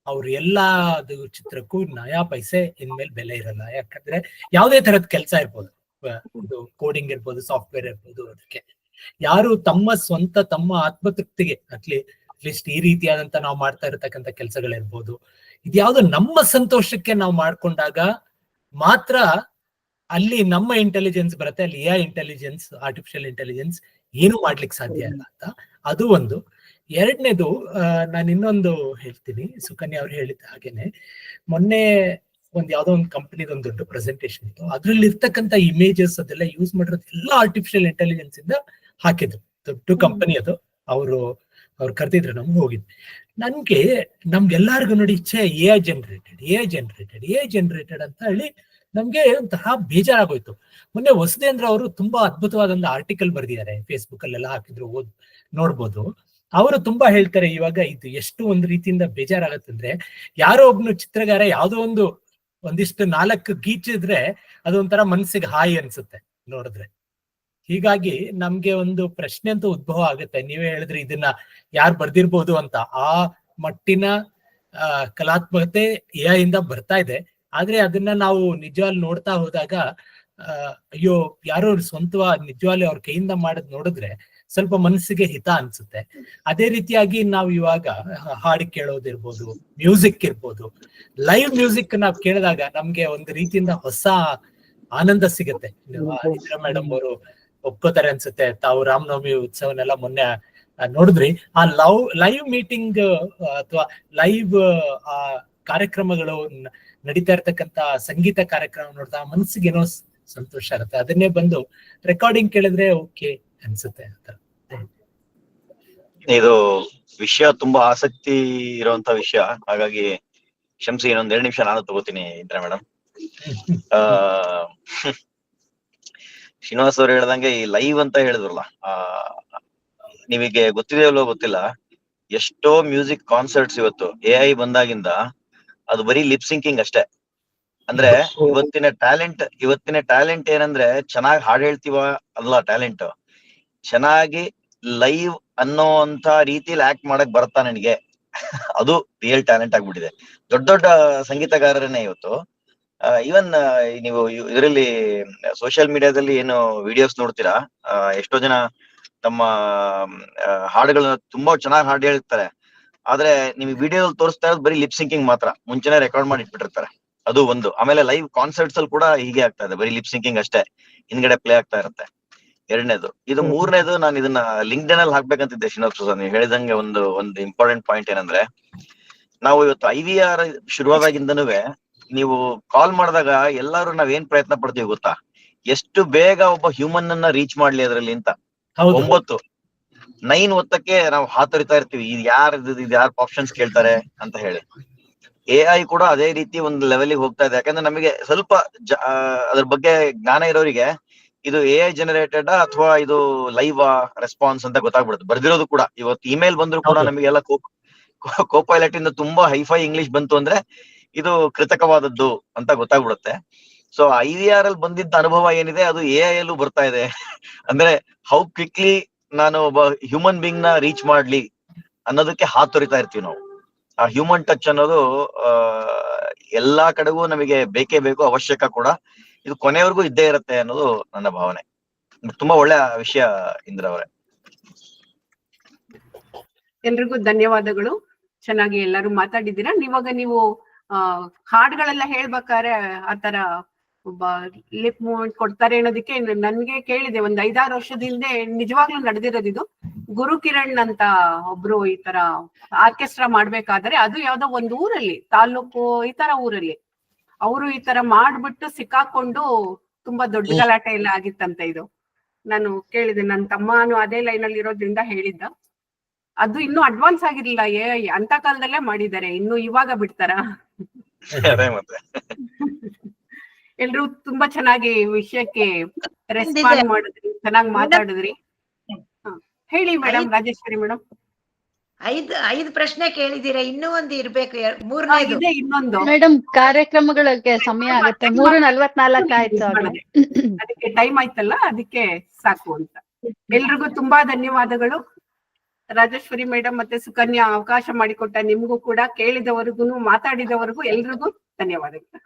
ಅವ್ರು ಎಲ್ಲಾದು ಚಿತ್ರಕ್ಕೂ ನಯಾ ಪೈಸೆ ಇನ್ಮೇಲೆ ಬೆಲೆ ಇರಲ್ಲ. ಯಾಕಂದ್ರೆ ಯಾವ್ದೇ ತರದ ಕೆಲಸ ಇರ್ಬೋದು, ಇದು ಕೋಡಿಂಗ್ ಇರ್ಬೋದು, ಸಾಫ್ಟ್ವೇರ್ ಇರ್ಬೋದು, ಅದಕ್ಕೆ ಯಾರು ತಮ್ಮ ಆತ್ಮತೃಪ್ತಿಗೆ ಅಟ್ಲೀಸ್ಟ್ ಈ ರೀತಿಯಾದಂತ ನಾವು ಮಾಡ್ತಾ ಇರತಕ್ಕಂಥ ಕೆಲಸಗಳಿರ್ಬೋದು, ಇದ್ಯಾವ್ದು ನಮ್ಮ ಸಂತೋಷಕ್ಕೆ ನಾವು ಮಾಡ್ಕೊಂಡಾಗ ಮಾತ್ರ ಅಲ್ಲಿ ನಮ್ಮ ಇಂಟೆಲಿಜೆನ್ಸ್ ಬರುತ್ತೆ. ಅಲ್ಲಿ AI ಇಂಟೆಲಿಜೆನ್ಸ್, ಆರ್ಟಿಫಿಷಿಯಲ್ ಇಂಟೆಲಿಜೆನ್ಸ್ ಏನು ಮಾಡ್ಲಿಕ್ಕೆ ಸಾಧ್ಯ ಇಲ್ಲ ಅಂತ. ಅದು ಒಂದು. ಎರಡನೇದು, ನಾನು ಇನ್ನೊಂದು ಹೇಳ್ತೀನಿ. ಸುಕನ್ಯಾ ಅವ್ರು ಹೇಳಿದ ಹಾಗೇನೆ, ಮೊನ್ನೆ ಯಾವ್ದೋ ಒಂದು ಕಂಪನಿದ ಒಂದು ದೊಡ್ಡ ಪ್ರೆಸೆಂಟೇಶನ್ ಇತ್ತು. ಅದ್ರಲ್ಲಿ ಇರ್ತಕ್ಕಂಥ ಇಮೇಜಸ್ ಅದೆಲ್ಲ ಯೂಸ್ ಮಾಡಿರೋದು ಎಲ್ಲ ಆರ್ಟಿಫಿಷಿಯಲ್ ಇಂಟೆಲಿಜೆನ್ಸ್ ಇಂದ ಹಾಕಿದ್ರು. ದೊಡ್ಡ ಕಂಪನಿ ಅದು. ಅವ್ರು ಕರೆದಿದ್ರು, ನಮ್ಗೆ ಹೋಗಿದ್ವಿ. ನಮ್ಗೆಲ್ಲಾರ್ಗು ನೋಡಿ AI ಜನರೇಟೆಡ್ ಅಂತ ಹೇಳಿ ನಮ್ಗೆ ಒಂಥರ ಬೇಜಾರಾಗೋಯ್ತು. ಮೊನ್ನೆ ಹೊಸದೇಂದ್ರ ಅವರು ತುಂಬಾ ಅದ್ಭುತವಾದ ಆರ್ಟಿಕಲ್ ಬರ್ದಿದ್ದಾರೆ, ಫೇಸ್ಬುಕ್ ಅಲ್ಲೆಲ್ಲ ಹಾಕಿದ್ರು, ನೋಡ್ಬೋದು. ಅವರು ತುಂಬಾ ಹೇಳ್ತಾರೆ ಇವಾಗ ಇದು ಎಷ್ಟು ಒಂದು ರೀತಿಯಿಂದ ಬೇಜಾರಾಗತ್ತಂದ್ರೆ, ಯಾರೋ ಒಬ್ನು ಚಿತ್ರಗಾರ ಯಾವ್ದೋ ಒಂದಿಷ್ಟು 4 ಗೀಚಿದ್ರೆ ಅದೊಂಥರ ಮನ್ಸಿಗೆ ಹಾಯಿ ಅನ್ಸುತ್ತೆ ನೋಡಿದ್ರೆ. ಹೀಗಾಗಿ ನಮ್ಗೆ ಒಂದು ಪ್ರಶ್ನೆ ಅಂತ ಉದ್ಭವ ಆಗುತ್ತೆ. ನೀವೇ ಹೇಳಿದ್ರೆ ಇದನ್ನ ಯಾರು ಬರ್ದಿರ್ಬೋದು ಅಂತ. ಆ ಮಟ್ಟಿನ ಕಲಾತ್ಮಕತೆ AI ಇಂದ ಬರ್ತಾ ಇದೆ. ಆದ್ರೆ ಅದನ್ನ ನಾವು ನಿಜವಾಗಿ ನೋಡ್ತಾ ಹೋದಾಗ ಅಯ್ಯೋ ಯಾರೋ ಸ್ವಂತವಾಗಿ ನಿಜವಾಗ್ಲೂ ಅವ್ರ ಕೈಯಿಂದ ಮಾಡೋದ್ ನೋಡಿದ್ರೆ ಸ್ವಲ್ಪ ಮನಸ್ಸಿಗೆ ಹಿತ ಅನ್ಸುತ್ತೆ. ಅದೇ ರೀತಿಯಾಗಿ ನಾವು ಇವಾಗ ಹಾಡು ಕೇಳೋದಿರ್ಬೋದು, ಮ್ಯೂಸಿಕ್ ಇರ್ಬೋದು, ಲೈವ್ ಮ್ಯೂಸಿಕ್ ನಾವ್ ಕೇಳಿದಾಗ ನಮ್ಗೆ ಒಂದು ರೀತಿಯಿಂದ ಹೊಸ ಆನಂದ ಸಿಗುತ್ತೆ. ಇಂದಿರಾ ಮೇಡಮ್ ಅವರು ಒಪ್ಕೋತಾರೆ ಅನ್ಸುತ್ತೆ. ತಾವು ರಾಮನವಮಿ ಉತ್ಸವನೆಲ್ಲ ಮೊನ್ನೆ ನೋಡಿದ್ರಿ. ಆ ಲೈವ್ ಮೀಟಿಂಗ್ ಅಥವಾ ಲೈವ್ ಆ ಕಾರ್ಯಕ್ರಮಗಳು ನಡೀತಾ ಇರ್ತಕ್ಕಂತ ಸಂಗೀತ ಕಾರ್ಯಕ್ರಮ ನೋಡಿದಾಗ ಮನಸ್ಸಿಗೆ ಏನೋ ಸಂತೋಷ ಆಗುತ್ತೆ. ಅದನ್ನೇ ಬಂದು ರೆಕಾರ್ಡಿಂಗ್ ಕೇಳಿದ್ರೆ ಓಕೆ ಅನ್ಸುತ್ತೆ. ಇದು ವಿಷಯ ತುಂಬಾ ಆಸಕ್ತಿ ಇರುವಂತ ವಿಷಯ, ಹಾಗಾಗಿ ಕ್ಷಮಿಸಿ, ಇನ್ನೊಂದ್ 2 ನಿಮಿಷ ನಾನು ತಗೋತೀನಿ ಇಂದಿರಾ ಮೇಡಮ್. ಶ್ರೀನಿವಾಸ್ ಅವ್ರು ಹೇಳ್ದಂಗೆ ಈ ಲೈವ್ ಅಂತ ಹೇಳಿದ್ರಲ್ಲ, ನಿಮಗೆ ಗೊತ್ತಿದೆಯಲ್ಲೋ ಗೊತ್ತಿಲ್ಲ, ಎಷ್ಟೋ ಮ್ಯೂಸಿಕ್ ಕಾನ್ಸರ್ಟ್ಸ್ ಇವತ್ತು AI ಬಂದಾಗಿಂದ ಅದು ಬರೀ ಲಿಪ್ ಸಿಂಕಿಂಗ್ ಅಷ್ಟೇ. ಅಂದ್ರೆ ಇವತ್ತಿನ ಟ್ಯಾಲೆಂಟ್ ಏನಂದ್ರೆ ಚೆನ್ನಾಗಿ ಹಾಡು ಹೇಳ್ತೀವ ಅಲ್ಲ ಟ್ಯಾಲೆಂಟ್, ಚೆನ್ನಾಗಿ ಲೈವ್ ಅನ್ನೋ ಅಂತ ರೀತಿಲಿ ಆಕ್ಟ್ ಮಾಡಕ್ ಬರ್ತಾ ನನಗೆ, ಅದು ರಿಯಲ್ ಟ್ಯಾಲೆಂಟ್ ಆಗ್ಬಿಟ್ಟಿದೆ. ದೊಡ್ಡ ದೊಡ್ಡ ಸಂಗೀತಗಾರರನ್ನೇ ಇವತ್ತು ಈವನ್ ನೀವು ಇದರಲ್ಲಿ ಸೋಷಿಯಲ್ ಮೀಡಿಯಾದಲ್ಲಿ ಏನು ವಿಡಿಯೋಸ್ ನೋಡ್ತೀರಾ, ಎಷ್ಟೋ ಜನ ತಮ್ಮ ಹಾಡುಗಳನ್ನ ತುಂಬಾ ಚೆನ್ನಾಗಿ ಹಾಡು ಹೇಳ್ತಾರೆ, ಆದ್ರೆ ನಿಮ್ಗೆ ವಿಡಿಯೋದಲ್ಲಿ ತೋರಿಸ್ತಾ ಇರೋದು ಬರೀ ಲಿಪ್ ಸಿಂಕಿಂಗ್ ಮಾತ್ರ, ಮುಂಚೆನೆ ರೆಕಾರ್ಡ್ ಮಾಡಿ ಇಟ್ಬಿಟ್ಟಿರ್ತಾರೆ. ಅದು ಒಂದು. ಆಮೇಲೆ ಲೈವ್ ಕಾನ್ಸರ್ಟ್ಸ್ ಅಲ್ಲಿ ಕೂಡ ಹೀಗೆ ಆಗ್ತಾ ಇದೆ, ಬರೀ ಲಿಪ್ ಸಿಂಕಿಂಗ್ ಅಷ್ಟೇ, ಹಿಂದ್ಗಡೆ ಪ್ಲೇ ಆಗ್ತಾ ಇರುತ್ತೆ. 2ನೇದು. ಇದು 3ನೇದು, ನಾನು ಇದನ್ನ ಲಿಂಕ್ಡ್ಇನ್ ಅಲ್ಲಿ ಹಾಕ್ಬೇಕಂತಿದ್ದೆ. ಶ್ರೀನಿವಾಸ್ ನೀವು ಹೇಳಿದಂಗೆ ಒಂದು ಇಂಪಾರ್ಟೆಂಟ್ ಪಾಯಿಂಟ್ ಏನಂದ್ರೆ, ನಾವು ಇವತ್ತು IVR ಶುರುವಾದಾಗಿಂದನೂ ನೀವು ಕಾಲ್ ಮಾಡಿದಾಗ ಎಲ್ಲರೂ ನಾವೇನ್ ಪ್ರಯತ್ನ ಪಡ್ತೀವಿ ಗೊತ್ತಾ, ಎಷ್ಟು ಬೇಗ ಒಬ್ಬ ಹ್ಯೂಮನ್ ಅನ್ನ ರೀಚ್ ಮಾಡ್ಲಿ ಅದರಲ್ಲಿ ಅಂತ. 9 ಹೊತ್ತಕ್ಕೆ ನಾವು ಹಾತೊರಿತಾ ಇರ್ತೀವಿ, ಇದು ಯಾರು ಆಪ್ಷನ್ಸ್ ಕೇಳ್ತಾರೆ ಅಂತ ಹೇಳಿ. AI ಕೂಡ ಅದೇ ರೀತಿ ಒಂದು ಲೆವೆಲ್ಗೆ ಹೋಗ್ತಾ ಇದೆ. ಯಾಕಂದ್ರೆ ನಮಗೆ ಸ್ವಲ್ಪ ಅದ್ರ ಬಗ್ಗೆ ಜ್ಞಾನ ಇರೋರಿಗೆ ಇದು AI ಜನರೇಟೆಡ್ ಅಥವಾ ಇದು ಲೈವ್ ರೆಸ್ಪಾನ್ಸ್ ಅಂತ ಗೊತ್ತಾಗ್ಬಿಡುತ್ತೆ. ಬರ್ದಿರೋದು ಕೂಡ ಇವತ್ತು ಇಮೇಲ್ ಬಂದ್ರು ಕೂಡ ನಮಗೆಲ್ಲ ಕೋಪೈಲಟ್ ಇಂದ ತುಂಬಾ ಹೈಫೈ ಇಂಗ್ಲಿಷ್ ಬಂತು ಅಂದ್ರೆ ಇದು ಕೃತಕವಾದದ್ದು ಅಂತ ಗೊತ್ತಾಗ್ಬಿಡುತ್ತೆ. ಸೊ IVR ಅಲ್ಲಿ ಬಂದಿದ್ದ ಅನುಭವ ಏನಿದೆ ಅದು AI ಅಲ್ಲೂ ಬರ್ತಾ ಇದೆ. ಅಂದ್ರೆ ಹೌ ಕ್ವಿಕ್ಲಿ ನಾನು ಒಬ್ಬ ಹ್ಯೂಮನ್ ಬೀಯಿಂಗ್ ನ ರೀಚ್ ಮಾಡ್ಲಿ ಅನ್ನೋದಕ್ಕೆ ಹಾತೊರಿತಾ ಇರ್ತೀವಿ ನಾವು. ಆ ಹ್ಯೂಮನ್ ಟಚ್ ಅನ್ನೋದು ಎಲ್ಲಾ ಕಡೆಗೂ ನಮಗೆ ಬೇಕೇ ಬೇಕು, ಅವಶ್ಯಕ ಕೂಡ. ಇದು ಕೊನೆವರೆಗೂ ಇದ್ದೇ ಇರುತ್ತೆ ಅನ್ನೋದು ನನ್ನ ಭಾವನೆ. ತುಂಬಾ ಒಳ್ಳೆ ವಿಷಯ ಇಂದಿರಾ ಅವರೇ. ಎಲ್ರಿಗೂ ಧನ್ಯವಾದಗಳು. ಚೆನ್ನಾಗಿ ಎಲ್ಲರೂ ಮಾತಾಡಿದ್ದೀರಾ. ನೀವು ಹಾಡುಗಳೆಲ್ಲ ಹೇಳ್ಬೇಕಾದ್ರೆ ಆತರ ಒಬ್ಬ ಲಿಪ್ ಮೂವ್ಮೆಂಟ್ ಕೊಡ್ತಾರೆ ಅನ್ನೋದಕ್ಕೆ ನನ್ಗೆ ಕೇಳಿದೆ, ಒಂದ್ 5-6 ವರ್ಷದ ಹಿಂದೆ ನಿಜವಾಗ್ಲೂ ನಡೆದಿರೋದಿದು. ಗುರು ಕಿರಣ್ ಅಂತ ಒಬ್ರು ಈ ತರ ಆರ್ಕೆಸ್ಟ್ರಾ ಮಾಡ್ಬೇಕಾದ್ರೆ, ಅದು ಯಾವ್ದೋ ಒಂದು ಊರಲ್ಲಿ, ತಾಲೂಕು ಈ ತರ ಊರಲ್ಲಿ ಅವರು ಈ ತರ ಮಾಡ್ಬಿಟ್ಟು ಸಿಕ್ಕಾಕೊಂಡು ತುಂಬಾ ದೊಡ್ಡ ಗಲಾಟೆ ಎಲ್ಲ ಆಗಿತ್ತಂತೆ. ಇದು ನಾನು ಕೇಳಿದೆ, ನನ್ನ ತಮ್ಮನು ಅದೇ ಲೈನ್ ಅಲ್ಲಿ ಇರೋದ್ರಿಂದ ಹೇಳಿದ್ದ. ಅದು ಇನ್ನೂ ಅಡ್ವಾನ್ಸ್ ಆಗಿರ್ಲಿಲ್ಲ, ಅಂತ ಕಾಲದಲ್ಲೇ ಮಾಡಿದ್ದಾರೆ, ಇನ್ನು ಇವಾಗ ಬಿಡ್ತಾರ? ಎಲ್ರು ತುಂಬಾ ಚೆನ್ನಾಗಿ ವಿಷಯಕ್ಕೆ ರೆಸ್ಪಾಂಡ್ ಮಾಡಿದ್ರಿ, ಚೆನ್ನಾಗಿ ಮಾತಾಡಿದ್ರಿ. ಹೇಳಿ ಮೇಡಮ್, ರಾಜೇಶ್ವರಿ ಮೇಡಮ್. 5 ಪ್ರಶ್ನೆ ಕೇಳಿದೀರಾ, ಇನ್ನೂ ಒಂದು ಇರ್ಬೇಕು, 3ನೇದು ಇನ್ನೊಂದು. ಮೇಡಮ್ ಕಾರ್ಯಕ್ರಮಗಳಿಗೆ ಸಮಯ ಆಗುತ್ತೆ, 3:44 ಆಯ್ತು. ಅದಕ್ಕೆ ಟೈಮ್ ಆಯ್ತಲ್ಲ, ಅದಕ್ಕೆ ಸಾಕು ಅಂತ. ಎಲ್ರಿಗೂ ತುಂಬಾ ಧನ್ಯವಾದಗಳು. ರಾಜೇಶ್ವರಿ ಮೇಡಮ್ ಮತ್ತೆ ಸುಕನ್ಯಾ ಅವಕಾಶ ಮಾಡಿಕೊಟ್ಟ ನಿಮ್ಗೂ ಕೂಡ, ಕೇಳಿದವರಿಗೂ ಮಾತಾಡಿದವರಿಗೂ ಎಲ್ರಿಗೂ ಧನ್ಯವಾದಗಳು.